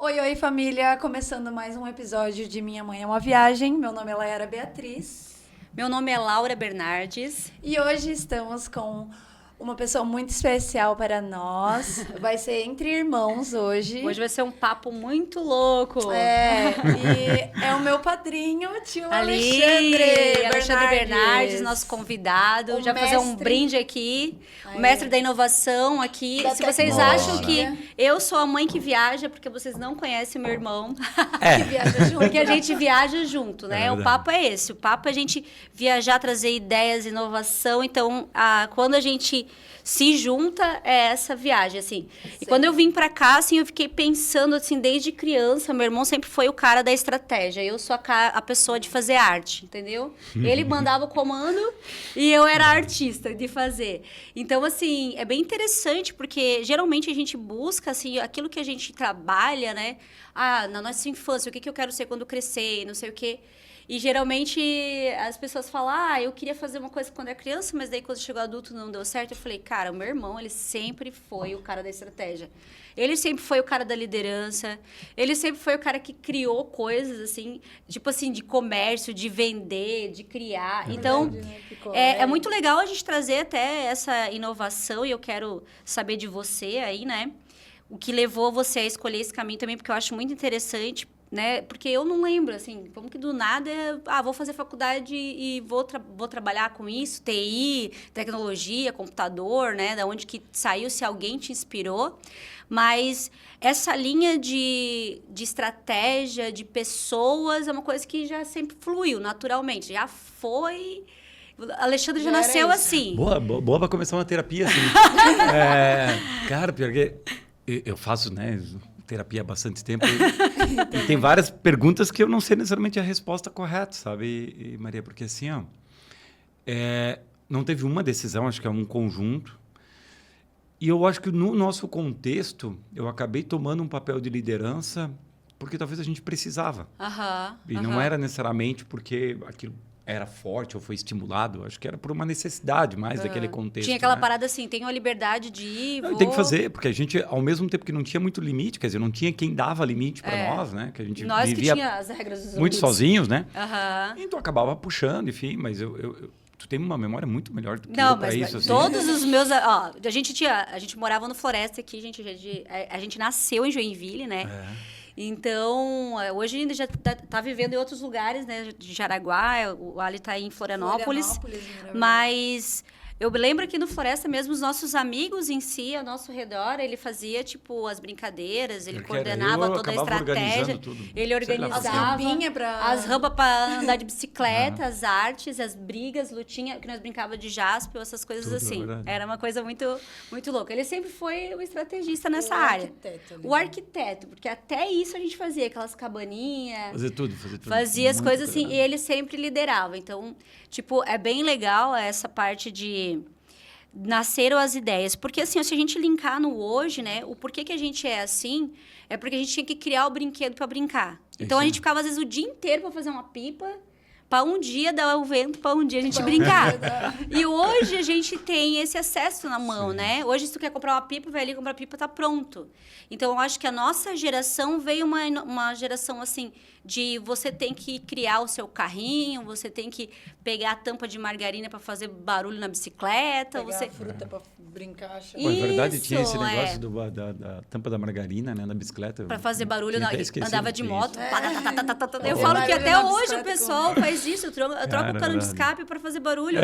Oi, oi família! Começando mais um episódio de Minha Mãe é uma Viagem. Meu nome é Laera Beatriz. Meu nome é Laura Bernardes. E hoje estamos com uma pessoa muito especial para nós. Vai ser entre irmãos hoje. Hoje vai ser um papo muito louco. E é o meu padrinho, o tio Alexandre Bernardes, nosso convidado. O Já fazer um mestre. brinde aqui. O mestre da inovação aqui. Da Se vocês tecnologia. acham que eu sou a mãe que viaja, porque vocês não conhecem meu irmão. Que viaja junto. Porque a gente viaja junto, né? É O papo é esse. O papo é a gente viajar, trazer ideias, inovação. Então, quando a gente se junta, é essa viagem, assim. E quando eu vim pra cá, assim, eu fiquei pensando, assim, desde criança, meu irmão sempre foi o cara da estratégia. Eu sou a pessoa de fazer arte, entendeu? Ele mandava o comando e eu era a artista de fazer. Então, assim, é bem interessante, porque geralmente a gente busca, assim, aquilo que a gente trabalha, né? Na nossa infância, o que eu quero ser quando crescer, não sei o quê. E geralmente as pessoas falam, eu queria fazer uma coisa quando era criança, mas daí quando chegou adulto não deu certo. Eu falei, cara, o meu irmão, ele sempre foi o cara da estratégia. Ele sempre foi o cara da liderança. Ele sempre foi o cara que criou coisas, assim, tipo assim, de comércio, de vender, de criar. Então, é muito legal a gente trazer até essa inovação e eu quero saber de você aí, né? O que levou você a escolher esse caminho também, porque eu acho muito interessante, né? Porque eu não lembro, assim, como que do nada, vou fazer faculdade e vou trabalhar com isso, TI, tecnologia, computador, né? Da onde que saiu, se alguém te inspirou. Mas essa linha de estratégia, de pessoas, é uma coisa que já sempre fluiu, naturalmente. Já foi... Alexandre já nasceu assim. Boa para começar uma terapia, assim. Cara, pior que eu faço, né, terapia há bastante tempo e tem várias perguntas que eu não sei necessariamente a resposta correta, sabe, e, Maria? Porque assim, não teve uma decisão, acho que é um conjunto. E eu acho que no nosso contexto, eu acabei tomando um papel de liderança porque talvez a gente precisava. E não era necessariamente porque aquilo era forte ou foi estimulado, acho que era por uma necessidade mais daquele contexto. Tinha aquela né? parada assim, tenho a liberdade de ir, Tem que fazer, porque a gente, ao mesmo tempo que não tinha muito limite, quer dizer, não tinha quem dava limite para nós, né? Que a gente Nós vivia que tinha as regras dos muito outros. sozinhos, né? Então acabava puxando, enfim, mas tu tem uma memória muito melhor do que eu para isso. Assim. Todos os meus... a gente morava no Floresta aqui, a gente nasceu em Joinville, né? Então, hoje ainda já tá vivendo em outros lugares, né? De Jaraguá, o Ali tá em Florianópolis. Mas eu lembro que no Floresta mesmo, os nossos amigos em si, ao nosso redor, ele fazia, tipo, as brincadeiras, ele coordenava toda a estratégia. Ele organizava as rampas para andar de bicicleta, as artes, as brigas, lutinha, que nós brincava de jaspel, essas coisas tudo, assim. Era uma coisa muito, muito louca. Ele sempre foi o estrategista nessa área. O arquiteto, porque até isso a gente fazia, aquelas cabaninhas. Fazia tudo. Fazia as coisas assim, e ele sempre liderava. Então, tipo, é bem legal essa parte de nasceram as ideias. Porque, assim, se a gente linkar no hoje, né? O porquê que a gente é assim, é porque a gente tinha que criar o brinquedo para brincar. Então, a gente ficava, às vezes, o dia inteiro para fazer uma pipa, para um dia dar o vento, para um dia a gente brincar. E hoje a gente tem esse acesso na mão, né? Hoje, se tu quer comprar uma pipa, vai ali comprar a pipa, tá pronto. Então, eu acho que a nossa geração veio uma geração, assim, de você tem que criar o seu carrinho, você tem que pegar a tampa de margarina para fazer barulho na bicicleta. Pegar a fruta para brincar. Pô, é verdade, tinha esse negócio da tampa da margarina, né, na bicicleta. Para fazer barulho, andava de moto. Eu Fazer falo que barulho até na hoje o bicicleta pessoal faz isso. Eu troco o cano de escape para fazer barulho.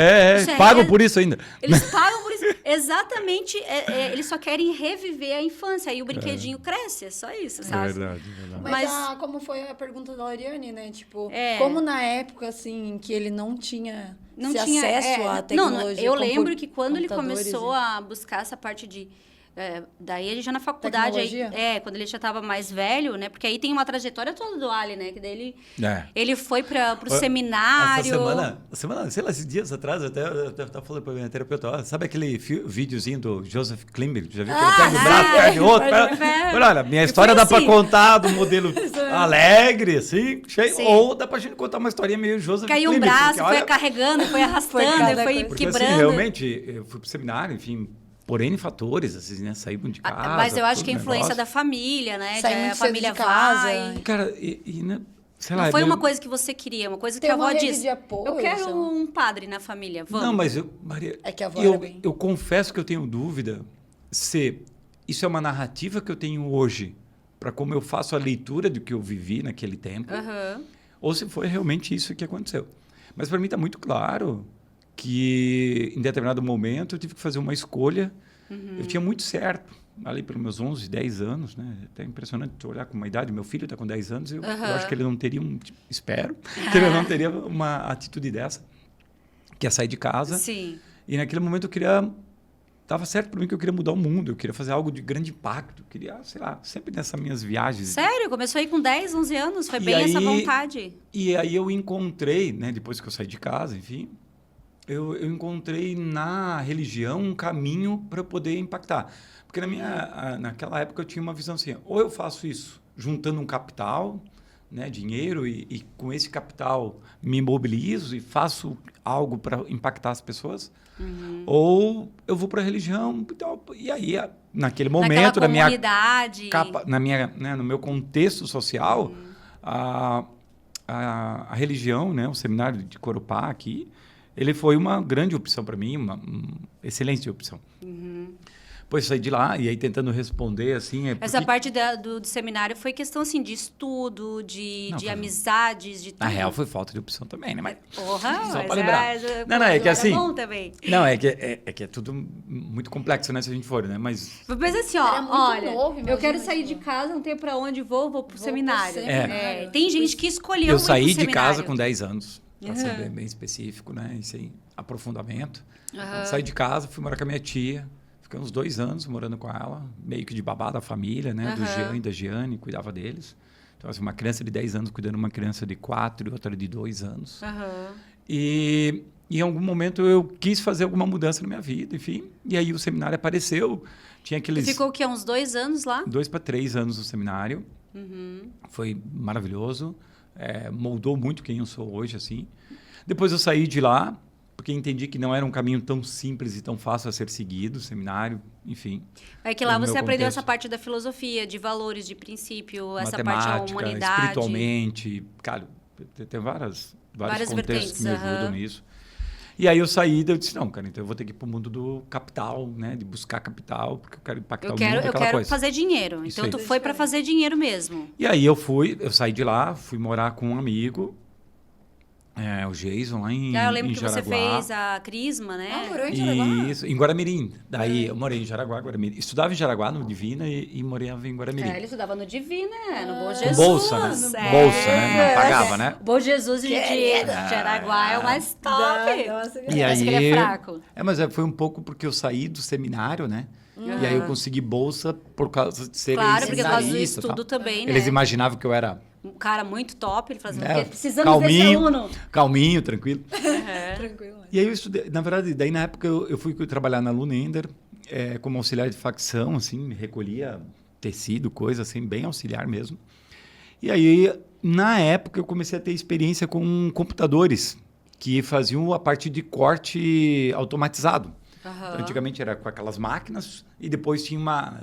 Pagam por isso ainda. Eles pagam por isso. Exatamente. Eles só querem reviver a infância. Aí o brinquedinho cresce. É só isso, sabe? É verdade. Mas como foi a pergunta da Oriane, né? Tipo, como na época, assim, que ele não tinha acesso à tecnologia. Eu lembro que quando ele começou a buscar essa parte de... daí ele já na faculdade, quando ele já estava mais velho, né? Porque aí tem uma trajetória toda do Ali, né? Que daí ele foi pro seminário. Essa semana, sei lá, esses dias atrás, eu até falei pra minha terapeuta, sabe aquele videozinho do Joseph Klimber? Já viu que ele pega o braço, perde o outro? Olha, minha história dá pra contar do modelo alegre, assim, cheio, ou dá pra gente contar uma historinha meio Joseph Klimber. Caiu um braço, foi carregando, foi arrastando, foi porque, quebrando. assim, realmente, eu fui pro seminário, enfim, por N fatores, assim, né? Saímos de casa. Mas eu acho que a influência da família, né? Saímos a família de casa. vai. Cara, né? Sei lá, não foi uma coisa que você queria, uma coisa que a avó disse. De apoio, eu quero um padre na família, vamos. Não, mas Maria, é que a avó era bem... eu confesso que eu tenho dúvida se isso é uma narrativa que eu tenho hoje para como eu faço a leitura do que eu vivi naquele tempo, ou se foi realmente isso que aconteceu. Mas para mim está muito claro que em determinado momento eu tive que fazer uma escolha. Eu tinha muito certo, ali pelos meus 11, 10 anos, né? Até impressionante olhar com uma idade. Meu filho está com 10 anos, eu acho que ele não teria espero, que ele não teria uma atitude dessa, que é sair de casa. Sim. E naquele momento estava certo para mim que eu queria mudar o mundo, eu queria fazer algo de grande impacto, eu queria, sei lá, sempre nessas minhas viagens. Sério? Começou aí com 10, 11 anos? Foi bem essa vontade? E aí eu encontrei, né, depois que eu saí de casa, enfim, eu encontrei na religião um caminho para eu poder impactar. Porque naquela época eu tinha uma visão assim, ou eu faço isso juntando um capital, né, dinheiro, e com esse capital me mobilizo e faço algo para impactar as pessoas, ou eu vou para a religião, e aí naquele momento na minha no meu contexto social, a religião, né, o seminário de Corupá aqui, ele foi uma grande opção para mim, uma excelente opção. Depois saí de lá e aí tentando responder assim... Essa parte do seminário foi questão assim de estudo, de amizades, de tudo. Na real foi falta de opção também, né? Mas só para lembrar. Não, é que assim... bom também. Não, é que é tudo muito complexo, né? Se a gente for, né? Mas assim, olha, eu quero sair de casa, não tenho para onde vou pro seminário. Tem gente que escolheu eu saí de casa com 10 anos, para ser bem específico, né? Isso aí, aprofundamento. Saí de casa, fui morar com a minha tia. Fiquei uns 2 anos morando com ela, meio que de babá da família, né? Do Jean e da Giane, cuidava deles. Então, assim, uma criança de 10 anos cuidando de uma criança de 4 e outra de 2 anos. E em algum momento eu quis fazer alguma mudança na minha vida, enfim. E aí o seminário apareceu. Tinha aqueles... Você ficou o quê? Uns 2 anos lá? 2 para 3 anos no seminário. Foi maravilhoso. Moldou muito quem eu sou hoje, assim. Depois eu saí de lá, porque entendi que não era um caminho tão simples e tão fácil a ser seguido, seminário, enfim. É que lá você aprendeu essa parte da filosofia, de valores, de princípio, essa parte da humanidade. Espiritualmente, cara, tem vários contextos que me ajudam nisso. E aí eu saí e eu disse, não, cara, então eu vou ter que ir para o mundo do capital, né? De buscar capital, porque eu quero impactar o mundo, aquela coisa. Eu quero fazer dinheiro. Isso então, aí. tu foi para fazer dinheiro mesmo. E aí eu saí de lá, fui morar com um amigo, o Jason, lá em Jaraguá. Eu lembro que você fez a Crisma, né? Morou em Jaraguá? Isso, em Guaramirim. Daí eu morei em Jaraguá, Guaramirim. Estudava em Jaraguá, no Divina, e morava em Guaramirim. Ele estudava no Divina, no Bom Jesus. Com bolsa, né? Bolsa, né? Não pagava, né? Bom Jesus de Jaraguá é o mais top. Nossa, e aí, ele é fraco. Mas foi um pouco porque eu saí do seminário, né? E aí eu consegui bolsa por causa de ser claro, porque por causa do estudo também, né? Eles imaginavam que eu era... um cara muito top, ele falou assim, precisamos desse aluno. Calminho, tranquilo. Tranquilo. E aí eu estudei, na verdade, daí na época eu fui trabalhar na Lunender como auxiliar de facção, assim, recolhia tecido, coisa assim, bem auxiliar mesmo. E aí, na época, eu comecei a ter experiência com computadores que faziam a parte de corte automatizado. Então, antigamente era com aquelas máquinas e depois tinha uma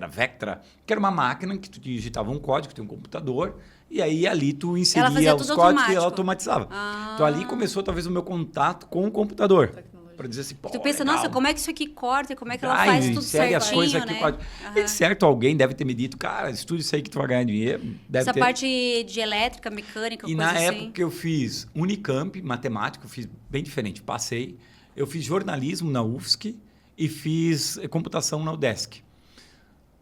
Vectra, que era uma máquina que tu digitava um código, tem um computador, e aí ali tu inseria os códigos e ela automatizava. Então ali começou talvez o meu contato com o computador. Para dizer assim, pô, tu pensa, legal. nossa, como é que isso aqui corta, como é que ela faz tudo certinho, as coisas aqui, né? Certo, alguém deve ter me dito, cara, estuda isso aí que tu vai ganhar dinheiro. Essa parte de elétrica, mecânica, e coisa assim. E na época eu fiz Unicamp, matemática, eu fiz bem diferente, passei. Eu fiz jornalismo na UFSC e fiz computação na UDESC.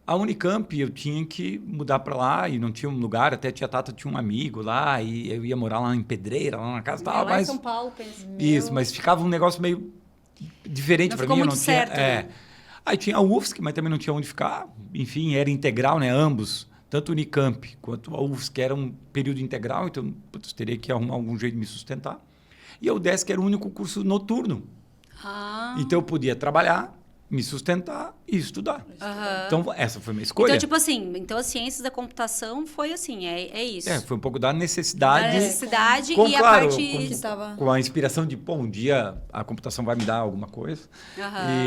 A Unicamp eu tinha que mudar para lá e não tinha um lugar, até tia Tata tinha um amigo lá e eu ia morar lá em Pedreira, lá na casa tal, lá em São Paulo, penso. Isso, mas ficava um negócio meio diferente para mim, eu não certo, tinha, né? Aí tinha a UFSC, mas também não tinha onde ficar. Enfim, era integral, né, ambos, tanto a Unicamp quanto a UFSC era um período integral, então eu teria que arrumar algum jeito de me sustentar. E a UDESC era o único curso noturno. Então eu podia trabalhar me sustentar e estudar. Então, essa foi a minha escolha. Então, tipo assim, as ciências da computação foi assim, é isso. Foi um pouco da necessidade. E a parte... Com a inspiração de, um dia a computação vai me dar alguma coisa.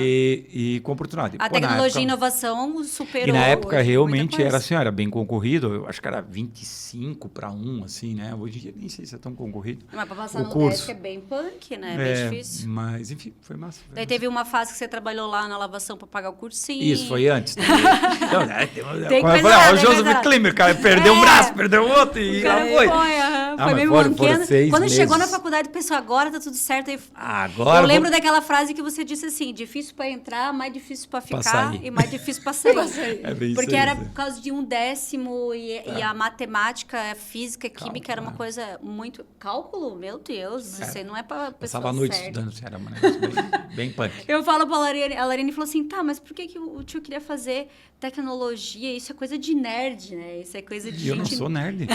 E com oportunidade. A tecnologia e inovação superou. E na época, realmente, era assim, era bem concorrido. Eu acho que era 25 para 1, assim, né? Hoje em dia, nem sei se é tão concorrido. Mas para passar no teste é bem punk, né? É bem difícil. Mas, enfim, foi massa. Daí teve uma fase que você trabalhou lá na lavação para pagar o cursinho. Isso, foi antes. Tem que o Joseph Klimmer, cara, perdeu um braço, perdeu o outro e lá foi. Foi meio manquena. Quando chegou na faculdade, pensou, agora tá tudo certo. Agora eu lembro daquela frase que você disse assim, difícil para entrar, mais difícil para ficar e mais difícil para sair. Porque era por causa de 1/10 e a matemática, a física, a química era uma coisa muito... Cálculo? Meu Deus, isso aí não é para pessoa passava a noite estudando, era um negócio bem punk. Eu falo pra a Lariane falou assim, mas por que o tio queria fazer tecnologia? Isso é coisa de nerd, né? Isso é coisa de eu não sou nerd.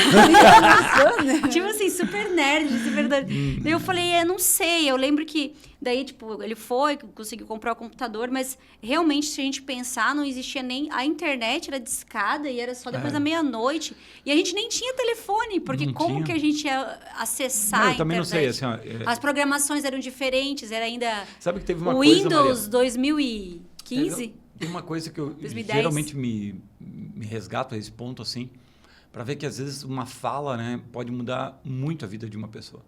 Tipo assim, super nerd, super nerd. Daí eu falei, não sei. Eu lembro que daí, tipo, ele conseguiu comprar o computador, mas realmente, se a gente pensar, não existia nem... A internet era discada e era só depois da meia-noite. E a gente nem tinha telefone, porque como que a gente ia acessar a internet? Eu também não sei, assim... As programações eram diferentes, era ainda... Sabe que teve uma coisa, Windows 2015? Tem uma coisa que eu 2010. Geralmente me resgato a esse ponto, assim, para ver que às vezes uma fala, né, pode mudar muito a vida de uma pessoa.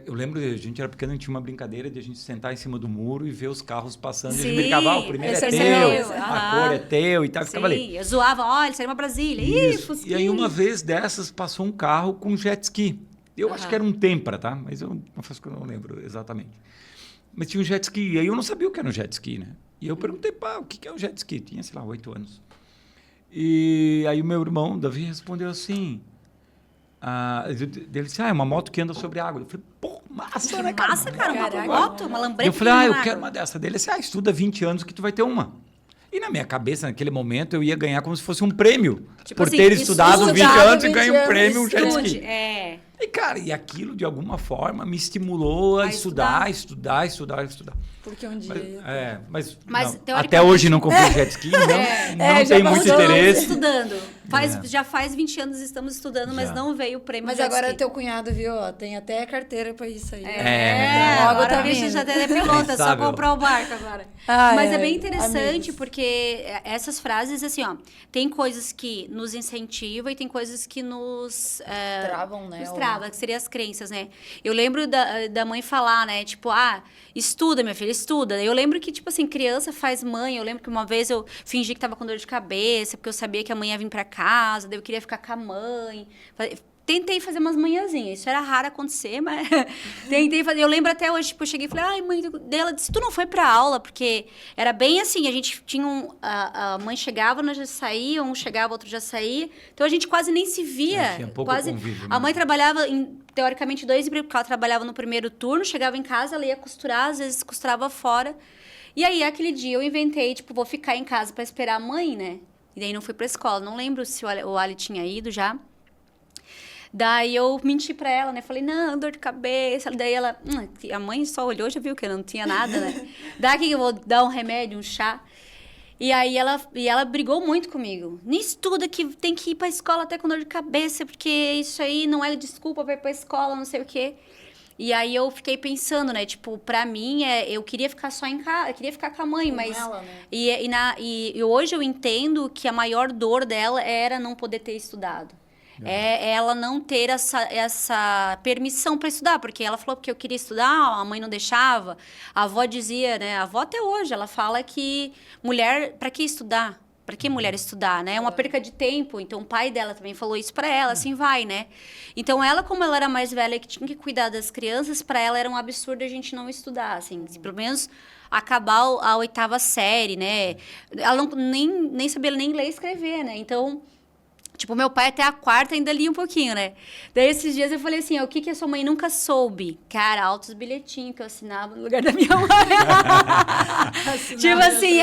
Eu lembro, a gente era pequeno, a gente tinha uma brincadeira de a gente sentar em cima do muro e ver os carros passando. Sim, e a gente brincava, o primeiro é teu, a cor é teu e tal. Sim, ficava ali. Eu zoava, olha, isso era uma Brasília. Ih, Fusquinha. E aí uma vez dessas passou um carro com jet ski. Eu acho que era um Tempra, tá? Mas eu confesso que eu não lembro exatamente. Mas tinha um jet ski. E aí eu não sabia o que era um jet ski, né? E eu perguntei, o que é um jet ski? Tinha, sei lá, 8 anos. E aí o meu irmão, Davi, respondeu assim... ele disse, é uma moto que anda sobre a água. Eu falei, massa, né, cara? Massa, cara, uma moto, uma lambreta. Eu falei, eu quero uma dessa dele. Ele disse, estuda 20 anos que tu vai ter uma. E na minha cabeça, naquele momento, eu ia ganhar como se fosse um prêmio. Tipo por assim, ter estudado 20 anos e ganhar um prêmio, um jet ski. E, cara, aquilo, de alguma forma, me estimulou a estudar. Porque um dia... Mas não, até hoje não comprei jet ski, não tem muito interesse. Estudando. Já faz 20 anos estamos estudando, mas não veio o prêmio Mas agora teu cunhado, viu? Tem até carteira pra isso aí. Agora a bicha já tem piloto, é só comprar o barco agora. Mas é bem interessante, porque essas frases, assim, tem coisas que nos incentivam e tem coisas que nos... travam, né? Nos trava, que seriam as crenças, né? Eu lembro da mãe falar, né? Tipo, estuda, minha filha, estuda. Eu lembro que, tipo assim, criança faz mãe. Eu lembro que uma vez eu fingi que tava com dor de cabeça, porque eu sabia que a mãe ia vir pra casa, daí eu queria ficar com a mãe. Tentei fazer umas manhãzinhas. Isso era raro acontecer, mas tentei fazer. Eu lembro até hoje, tipo, eu cheguei e falei, mãe, dela disse, tu não foi pra aula? Porque era bem assim, a gente tinha a mãe chegava, nós já saía, um chegava, outro já saía. Então a gente quase nem se via. Tinha pouco quase. Convívio, a mãe trabalhava teoricamente 2 empregos, porque ela trabalhava no primeiro turno, chegava em casa, ela ia costurar, às vezes costurava fora. E aí, aquele dia, eu inventei, tipo, vou ficar em casa pra esperar a mãe, né? E daí não fui pra escola. Não lembro se o Ali tinha ido já. Daí eu menti pra ela, né? Falei, não, dor de cabeça. Daí ela... a mãe só olhou, já viu que eu não tinha nada, né? Daqui eu vou dar um remédio, um chá. E aí ela brigou muito comigo. Nem estuda que tem que ir pra escola até com dor de cabeça, porque isso aí não é desculpa pra ir pra escola, não sei o quê. E aí eu fiquei pensando, né? Tipo, pra mim, eu queria ficar só em casa, eu queria ficar com a mãe, com mas... ela, né? E hoje eu entendo que a maior dor dela era não poder ter estudado. É ela não ter essa permissão para estudar, porque ela falou que eu queria estudar, a mãe não deixava. A avó dizia, né? A avó até hoje, ela fala que mulher, para que estudar? Para que mulher estudar, né? É uma perca de tempo. Então, o pai dela também falou isso para ela, assim vai, né? Então, ela, como ela era mais velha, que tinha que cuidar das crianças, para ela era um absurdo a gente não estudar, assim. Pelo menos acabar a 8ª série, né? Ela nem sabia nem ler e escrever, né? Então... Tipo, meu pai até a 4ª ainda lia um pouquinho, né? Daí, esses dias, eu falei assim, o que a sua mãe nunca soube? Cara, altos bilhetinhos que eu assinava no lugar da minha mãe. Tipo assim,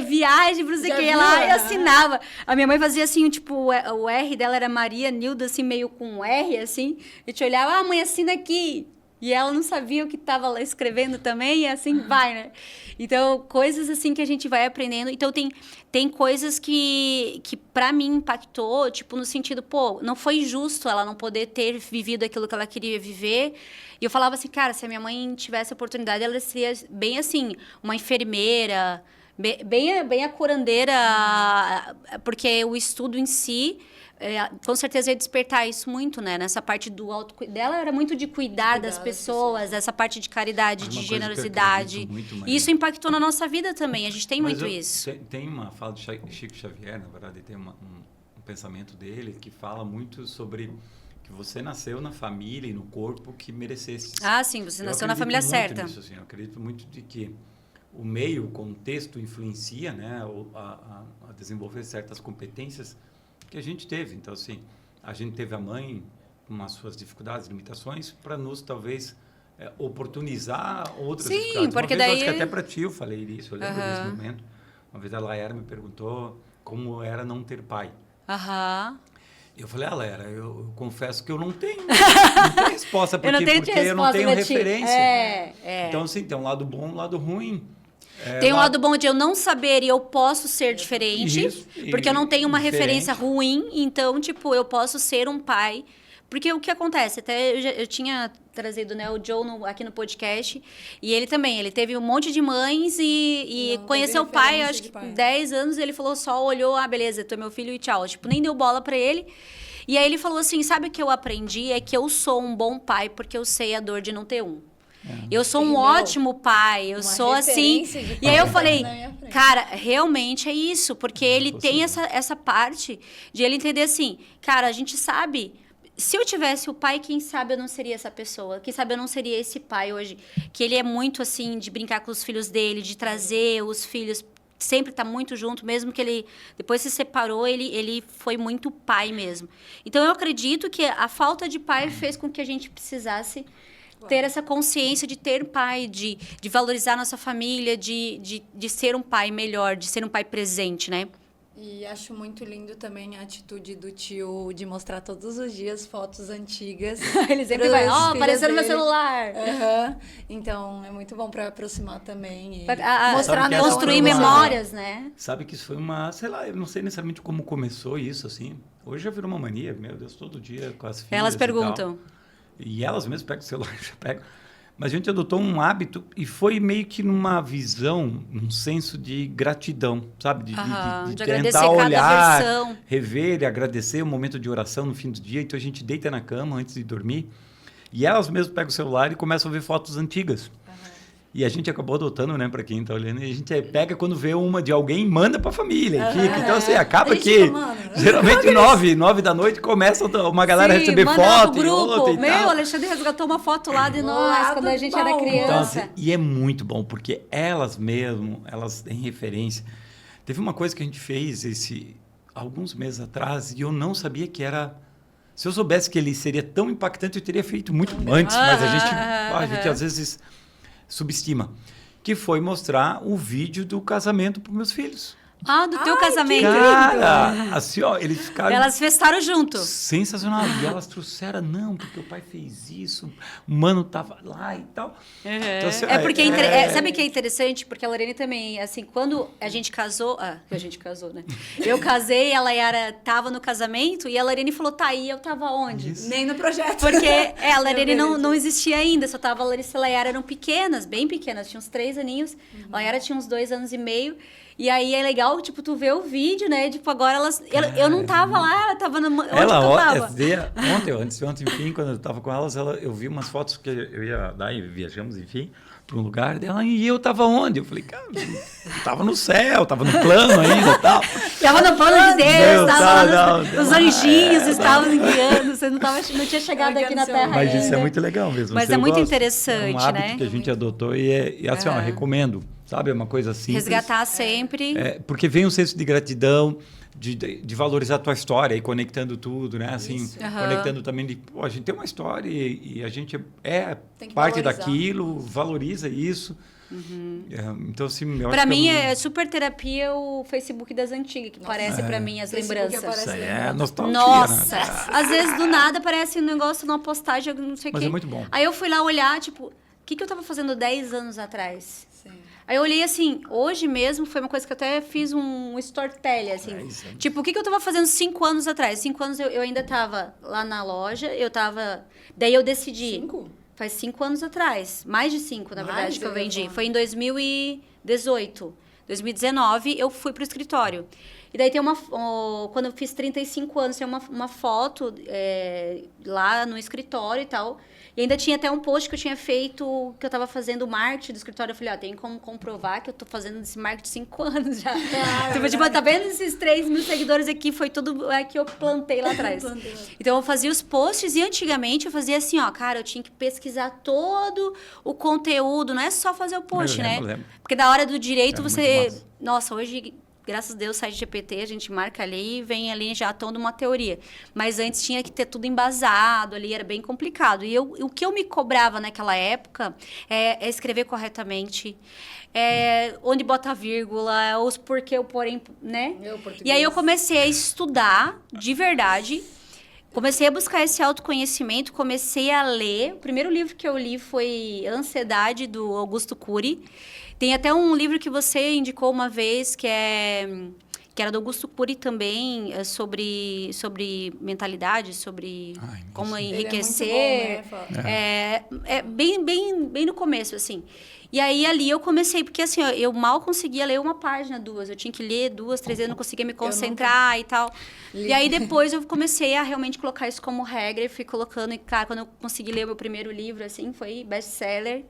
viagem, pra não sei o que. Ela assinava. A minha mãe fazia assim, tipo, o R dela era Maria Nilda, assim, meio com um R, assim. E te olhava, mãe, assina aqui. E ela não sabia o que estava lá escrevendo também, e assim vai, né? Então, coisas assim que a gente vai aprendendo. Então, tem coisas que para mim impactou, tipo, no sentido, pô, não foi justo ela não poder ter vivido aquilo que ela queria viver. E eu falava assim, cara, se a minha mãe tivesse a oportunidade, ela seria bem assim, uma enfermeira, bem a curandeira, porque o estudo em si... com certeza ia despertar isso muito, né? Nessa parte do dela era muito de cuidar das pessoas, essa parte de caridade, de generosidade. E isso impactou na nossa vida também. A gente tem muito isso. Tem uma fala de Chico Xavier, na verdade, tem um pensamento dele que fala muito sobre que você nasceu na família e no corpo que merecesse. Ah, sim, você nasceu na família certa. Nisso, assim, eu acredito muito de que o meio, o contexto influencia, né, a desenvolver certas competências que a gente teve. Então, assim, a gente teve a mãe com as suas dificuldades, limitações, para nos, talvez, oportunizar outras dificuldades. Porque daí... acho que até para ti eu falei isso, eu lembro desse momento. Uma vez a Laera me perguntou como era não ter pai. Eu falei, Laera, eu confesso que eu não tenho resposta porque eu não tenho referência. Então, assim, tem um lado bom e um lado ruim. Tem um lado bom de eu não saber e eu posso ser diferente, porque eu não tenho uma referência ruim, então, tipo, eu posso ser um pai. Porque o que acontece? Até eu tinha trazido, né, o Joe aqui no podcast, e ele também, ele teve um monte de mães e conheceu o pai, acho que com 10 anos, ele falou só, olhou, beleza, tu é meu filho e tchau. Tipo, nem deu bola pra ele. E aí ele falou assim, sabe o que eu aprendi? É que eu sou um bom pai porque eu sei a dor de não ter um. Eu sou um ótimo pai, eu sou assim. E aí eu falei, cara, realmente é isso, porque ele tem essa parte de ele entender assim, cara, a gente sabe, se eu tivesse o pai, quem sabe eu não seria essa pessoa, quem sabe eu não seria esse pai hoje, que ele é muito assim, de brincar com os filhos dele, de trazer os filhos, sempre tá muito junto, mesmo que ele depois se separou, ele foi muito pai mesmo. Então eu acredito que a falta de pai fez com que a gente precisasse ter essa consciência de ter pai, de valorizar nossa família, de ser um pai melhor, de ser um pai presente, né? E acho muito lindo também a atitude do tio de mostrar todos os dias fotos antigas. Ele sempre vai, apareceu no meu celular. Então, é muito bom para aproximar também. Mostrar, construir memórias, né? Sabe que isso foi uma, sei lá, eu não sei necessariamente como começou isso, assim. Hoje já virou uma mania, meu Deus, todo dia com as filhas. Elas perguntam. E elas mesmas pegam o celular, já pegam. Mas a gente adotou um hábito e foi meio que numa visão, num senso de gratidão, sabe? De tentar olhar, rever e agradecer, um momento de oração no fim do dia. Então a gente deita na cama antes de dormir e elas mesmas pegam o celular e começam a ver fotos antigas. E a gente acabou adotando, né, para quem está olhando, e a gente pega quando vê uma de alguém e manda para a família. Então, assim, acaba que geralmente 9 da noite começa uma galera a receber foto e outra e tal. Meu, Alexandre resgatou uma foto lá de nós, quando a gente era criança. Então, assim, e é muito bom, porque elas mesmo, elas têm referência. Teve uma coisa que a gente fez alguns meses atrás e eu não sabia que era... Se eu soubesse que ele seria tão impactante, eu teria feito muito antes, mas a gente às vezes... subestima, que foi mostrar o vídeo do casamento para meus filos. Do teu casamento. Cara, assim, ó, eles ficaram... Elas festaram junto. Sensacional. E elas trouxeram, não, porque o pai fez isso, o mano tava lá e tal. Então, assim, sabe o que é interessante? Porque a Lorene também, assim, quando a gente casou... a gente casou, né? Eu casei, a Layara tava no casamento e a Lorene falou, tá, e eu tava onde? Isso. Nem no projeto. Porque a Lorene não existia ainda, só tava a Larissa e a Layara eram pequenas, bem pequenas, tinham uns 3 aninhos. A Layara tinha uns 2 anos e meio. E aí é legal, tipo, tu vê o vídeo, né? Tipo, agora elas... Eu não tava lá, ela tava... Onde que eu tava? Ontem, enfim, quando eu tava com elas, eu vi umas fotos que eu ia dar e viajamos, enfim, para um lugar dela. E eu tava onde? Eu falei, cara, eu tava no céu, tava no plano ainda e tal. Tava no plano de Deus, tava lá os anjinhos estavam guiando, você não tinha chegado aqui na Terra Mas ainda. Isso é muito legal mesmo. Mas é muito interessante, né? É um hábito que a gente adotou e assim, ó, recomendo. Sabe, é uma coisa simples. Resgatar sempre. Porque vem um senso de gratidão, de valorizar a tua história e conectando tudo, né? Assim, conectando também de, a gente tem uma história e a gente é parte daquilo, valoriza isso. Então, assim... Pra mim, é super terapia o Facebook das antigas, que parece pra mim as lembranças. Isso aí é nostalgia, Nossa! né? Às vezes, do nada, aparece um negócio numa postagem, não sei o quê. Mas é muito bom. Aí eu fui lá olhar, tipo, o que eu tava fazendo 10 anos atrás? Sim. Aí eu olhei assim, hoje mesmo, foi uma coisa que eu até fiz um storytelling, assim. Tipo, o que eu tava fazendo 5 anos atrás? 5 anos eu ainda tava lá na loja, eu tava... Daí eu decidi... 5? Faz 5 anos atrás. Mais de 5, na verdade, que eu vendi. Foi em 2018. 2019, eu fui pro escritório. E daí tem quando eu fiz 35 anos, tem uma foto lá no escritório e tal. E ainda tinha até um post que eu tinha feito, que eu tava fazendo marketing do escritório. Eu falei, tem como comprovar que eu tô fazendo esse marketing 5 anos já. Tipo, tá vendo esses 3 mil seguidores aqui? Foi tudo que eu plantei lá atrás. Então, eu fazia os posts e antigamente eu fazia assim, cara, eu tinha que pesquisar todo o conteúdo. Não é só fazer o post, lembro. Porque da hora do direito você... Nossa, hoje... Graças a Deus, site GPT, a gente marca ali e vem ali já toda uma teoria. Mas antes tinha que ter tudo embasado ali, era bem complicado. E o que eu me cobrava naquela época é escrever corretamente, onde bota a vírgula, os porquê, o porém, né? E aí eu comecei a estudar de verdade. Comecei a buscar esse autoconhecimento, comecei a ler. O primeiro livro que eu li foi Ansiedade, do Augusto Cury. Tem até um livro que você indicou uma vez, que era do Augusto Cury também, sobre mentalidade, sobre como enriquecer. Bem no começo, assim. E aí, ali, eu comecei, porque assim, eu mal conseguia ler uma página, 2. Eu tinha que ler 2, 3 vezes, eu não conseguia me concentrar e tal. E aí, depois, eu comecei a realmente colocar isso como regra e fui colocando. E, cara, quando eu consegui ler o meu primeiro livro, assim, foi best-seller.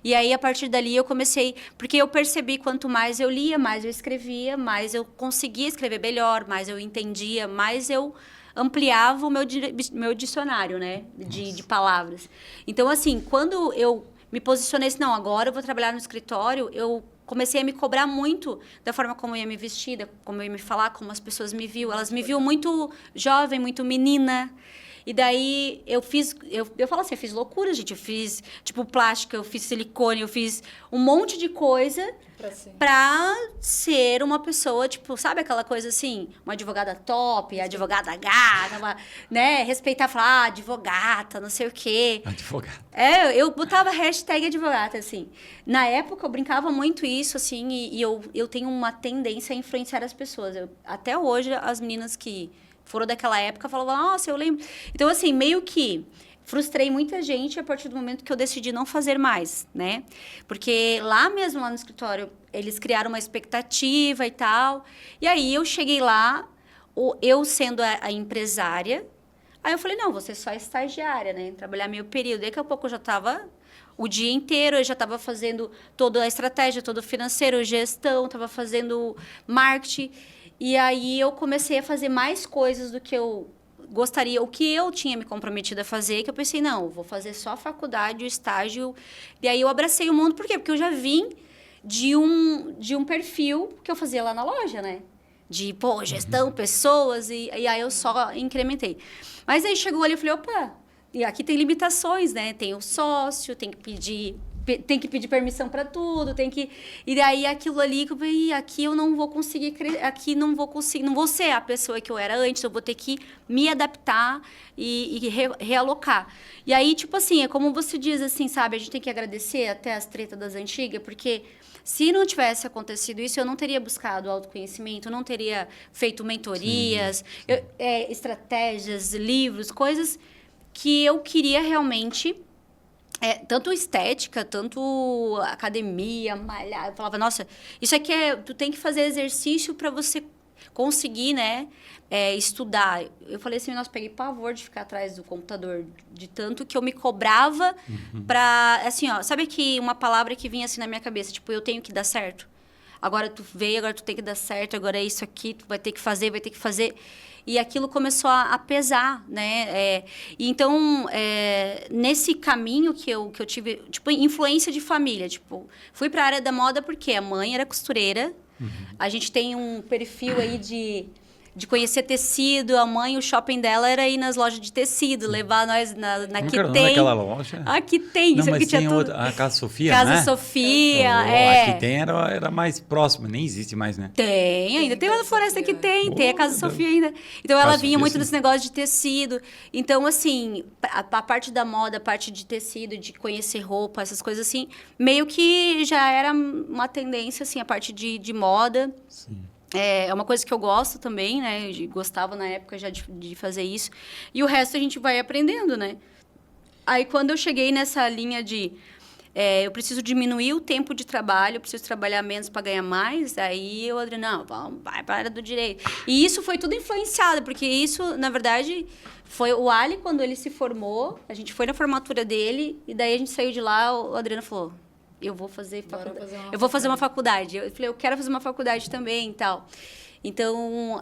E aí, a partir dali, eu comecei... Porque eu percebi, quanto mais eu lia, mais eu escrevia, mais eu conseguia escrever melhor, mais eu entendia, mais eu ampliava o meu dicionário, né? De palavras. Então, assim, quando eu me posicionei assim, não, agora eu vou trabalhar no escritório, eu comecei a me cobrar muito da forma como eu ia me vestir, como eu ia me falar, como as pessoas me viam. Elas me viam muito jovem, muito menina. E daí eu falo assim, eu fiz loucura, gente. Eu fiz, tipo, plástica, eu fiz silicone, eu fiz um monte de coisa pra ser uma pessoa, tipo, sabe aquela coisa assim? Uma advogada top, advogada gata, né? Respeitar, falar, advogata, não sei o quê. Advogata. Eu botava hashtag advogata, assim. Na época, eu brincava muito isso, assim, e eu tenho uma tendência a influenciar as pessoas. Até hoje, as meninas que foram daquela época falavam, nossa, eu lembro. Então, assim, meio que frustrei muita gente a partir do momento que eu decidi não fazer mais, né? Porque lá mesmo, lá no escritório, eles criaram uma expectativa e tal. E aí, eu cheguei lá, eu sendo a empresária, aí eu falei, não, vou ser só estagiária, né? Trabalhar meio período. Daqui a pouco eu já estava o dia inteiro, eu já estava fazendo toda a estratégia, todo o financeiro, gestão, estava fazendo marketing. E aí eu comecei a fazer mais coisas do que eu gostaria, o que eu tinha me comprometido a fazer, que eu pensei, não, vou fazer só a faculdade, o estágio. E aí eu abracei o mundo, por quê? Porque eu já vim de um perfil que eu fazia lá na loja, né? De, gestão, pessoas, e aí eu só incrementei. Mas aí chegou ali, eu falei, opa, e aqui tem limitações, né? Tem o sócio, tem que pedir permissão para tudo, e daí aquilo ali, aqui eu não vou conseguir, aqui não vou ser a pessoa que eu era antes, eu vou ter que me adaptar e realocar. E aí, tipo assim, é como você diz assim, sabe, a gente tem que agradecer até as tretas das antigas, porque se não tivesse acontecido isso, eu não teria buscado autoconhecimento, eu não teria feito mentorias, estratégias, livros, coisas que eu queria realmente... tanto estética, tanto academia, malhar. Eu falava, nossa, isso aqui tu tem que fazer exercício para você conseguir, né, estudar. Eu falei assim, nossa, peguei pavor de ficar atrás do computador, de tanto que eu me cobrava pra, assim, sabe que uma palavra que vinha assim na minha cabeça, tipo, eu tenho que dar certo. Agora tu veio, agora tu tem que dar certo, agora é isso aqui, tu vai ter que fazer. E aquilo começou a pesar, né? Então, nesse caminho que eu tive, tipo, influência de família, tipo, fui para a área da moda porque a mãe era costureira, a gente tem um perfil aí de de conhecer tecido. A mãe, o shopping dela era ir nas lojas de tecido, levar nós na que tem. Naquela loja? Aqui tem. Não, mas que tinha tem tudo. outra, a Casa Sofia, Casa né? Sofia, Aqui tem, era mais próximo, nem existe mais, né? Tem, ainda tem lá na Floresta que tem a Casa Sofia ainda. Então, ela vinha muito nesse negócio de tecido. Então, assim, a parte da moda, a parte de tecido, de conhecer roupa, essas coisas assim, meio que já era uma tendência, assim, a parte de moda. Sim. É uma coisa que eu gosto também, né? Eu gostava na época já de fazer isso. E o resto a gente vai aprendendo, né? Aí, quando eu cheguei nessa linha de... eu preciso diminuir o tempo de trabalho, eu preciso trabalhar menos para ganhar mais, aí eu falei, não, vai para a área do direito. E isso foi tudo influenciado, porque isso, na verdade, foi o Ali, quando ele se formou, a gente foi na formatura dele, e daí a gente saiu de lá, o Adriano falou... Eu vou fazer faculdade. Eu vou fazer uma faculdade. Eu falei, eu quero fazer uma faculdade também e tal. Então,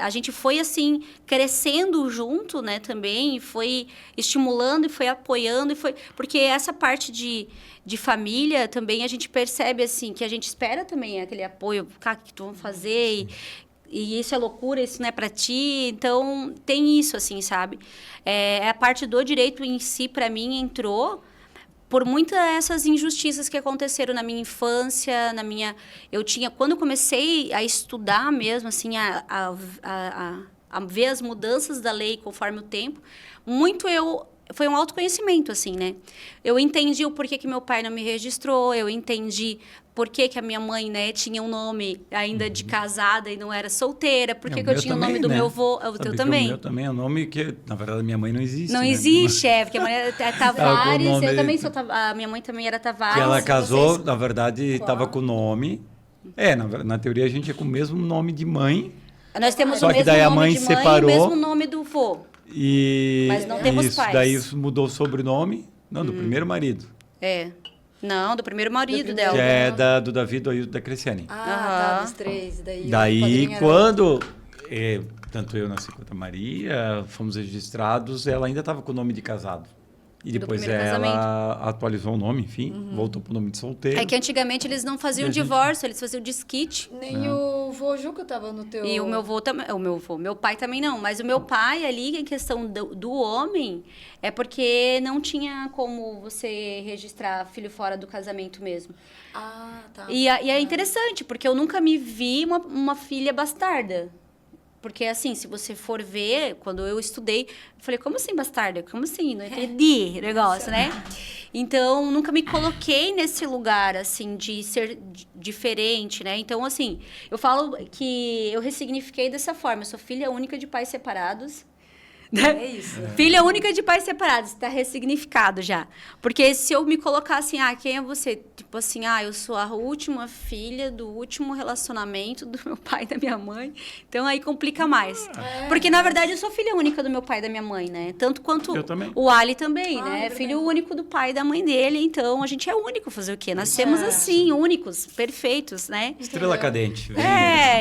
a gente foi, assim, crescendo junto, né, também. E foi estimulando e foi apoiando. Porque essa parte de família também a gente percebe, assim, que a gente espera também aquele apoio. Cara, o que tu vão fazer? E isso é loucura, isso não é para ti. Então, tem isso, assim, sabe? A parte do direito em si, para mim, entrou... por muitas dessas injustiças que aconteceram na minha infância, quando eu comecei a estudar mesmo, assim, a ver as mudanças da lei conforme o tempo, foi um autoconhecimento, assim, né? Eu entendi o porquê que meu pai não me registrou, eu entendi por que a minha mãe, né, tinha um nome ainda de casada e não era solteira, por que eu tinha o nome do meu avô, o teu também. O meu também é um nome que, na verdade, minha mãe não existe. Não existe, porque a mãe é Tavares, eu também sou a minha mãe também era Tavares. Que ela casou, na verdade, estava com o nome. Na teoria, a gente é com o mesmo nome de mãe. Nós temos só o mesmo que daí a nome mãe de mãe separou, e o mesmo nome do vô. Mas não temos pais. Daí isso mudou o sobrenome, do primeiro marido. Não, do primeiro marido dela. Que é do Davi, do Ailton, da Criciane. Tá, dos três. Daí quando tanto eu nasci quanto a Maria, fomos registrados, ela ainda estava com o nome de casado. E depois ela atualizou o nome, enfim, voltou pro nome de solteiro. É que antigamente eles não faziam divórcio, eles faziam desquite. Nem o vô Juca tava no teu... E o meu vô também, meu pai também não. Mas o meu pai ali, em questão do homem, é porque não tinha como você registrar filho fora do casamento mesmo. Tá. E é interessante, porque eu nunca me vi uma filha bastarda. Porque, assim, se você for ver, quando eu estudei, eu falei, como assim bastarda? Como assim? Não entendi o negócio, né? Então, nunca me coloquei nesse lugar, assim, de ser diferente, né? Então, assim, eu falo que eu ressignifiquei dessa forma. Eu sou filha única de pais separados. É isso. Filha única de pais separados, está ressignificado já. Porque se eu me colocar assim, quem é você? Tipo assim, eu sou a última filha do último relacionamento do meu pai e da minha mãe. Então aí complica mais. Porque na verdade eu sou filha única do meu pai e da minha mãe, né? Tanto quanto o Ali também, né? É filho único do pai e da mãe dele. Então a gente é único, fazer o quê? Nascemos assim, únicos, perfeitos, né? Estrela cadente.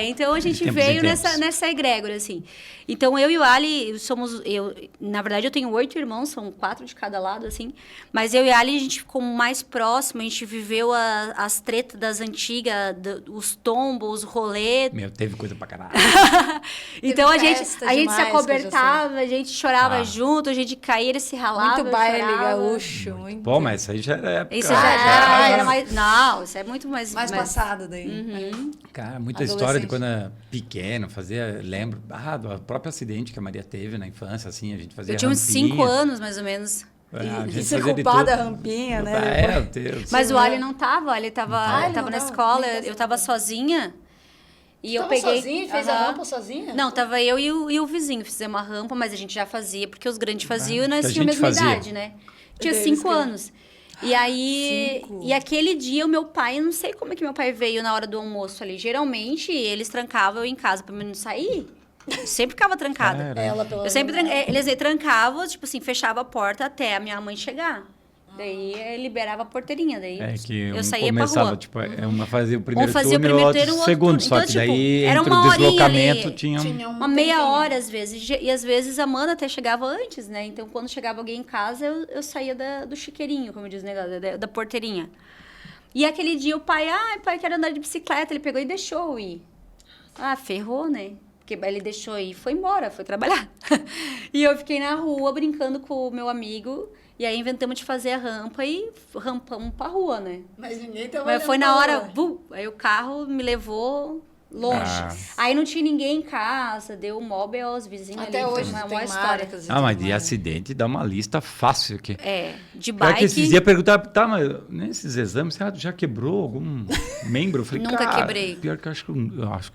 Então a gente veio nessa egrégora, assim. Então eu e o Ali somos... na verdade, eu tenho 8 irmãos, são 4 de cada lado, assim. Mas eu e a Ali, a gente ficou mais próximo, a gente viveu as tretas das antigas, os tombos, os rolês. Teve coisa pra caralho. Então, a gente se acobertava, a gente chorava junto, a gente caía, ele se ralava. Muito baile gaúcho, muito. Pô, mas isso aí já era época. Isso já era mais... Não, isso é muito mais... Mais passado daí. Cara, muita história de quando era pequeno, lembro, do próprio acidente que a Maria teve na infância, assim, a gente fazia Eu tinha uns 5 anos, mais ou menos. E ser culpada da rampinha, né? Deus. Mas o Ali não tava, ele tava na escola, eu tava sozinha. E eu peguei... sozinha? Fez a rampa sozinha? Não, tava eu e o vizinho, fizemos uma rampa, mas a gente já fazia, porque os grandes faziam e nós tínhamos a mesma idade, né? Tinha 5 anos. E aí, aquele dia, o meu pai, não sei como é que meu pai veio na hora do almoço ali. Geralmente, eles trancavam eu em casa pra mim não sair. Eu sempre ficava trancada. Eu sempre eles trancavam, tipo assim, fechava a porta até a minha mãe chegar. Daí liberava a porteirinha, daí eu saía pra rua. Tipo, uma fazia o primeiro fazia turno e o outro segundo, só que daí era entre o deslocamento tinha uma meia hora às vezes, e às vezes a Amanda até chegava antes, né? Então quando chegava alguém em casa, eu saía do chiqueirinho, como diz o negócio, da porteirinha. E aquele dia o pai, pai, quero andar de bicicleta, ele pegou e deixou eu ir. Ferrou, né? Porque ele deixou e foi embora, foi trabalhar. E eu fiquei na rua brincando com o meu amigo. E aí inventamos de fazer a rampa e rampamos pra rua, né? Mas ninguém tava Mas foi na hora, aí o carro me levou longe. Aí não tinha ninguém em casa, deu móvel aos vizinhos. Até ali, hoje uma tem história. Mas de acidente dá uma lista fácil aqui. De Pior bike. que esses dias perguntaram, tá, mas nesses exames, você já quebrou algum membro? Eu falei, Nunca quebrei. Pior que eu acho que eu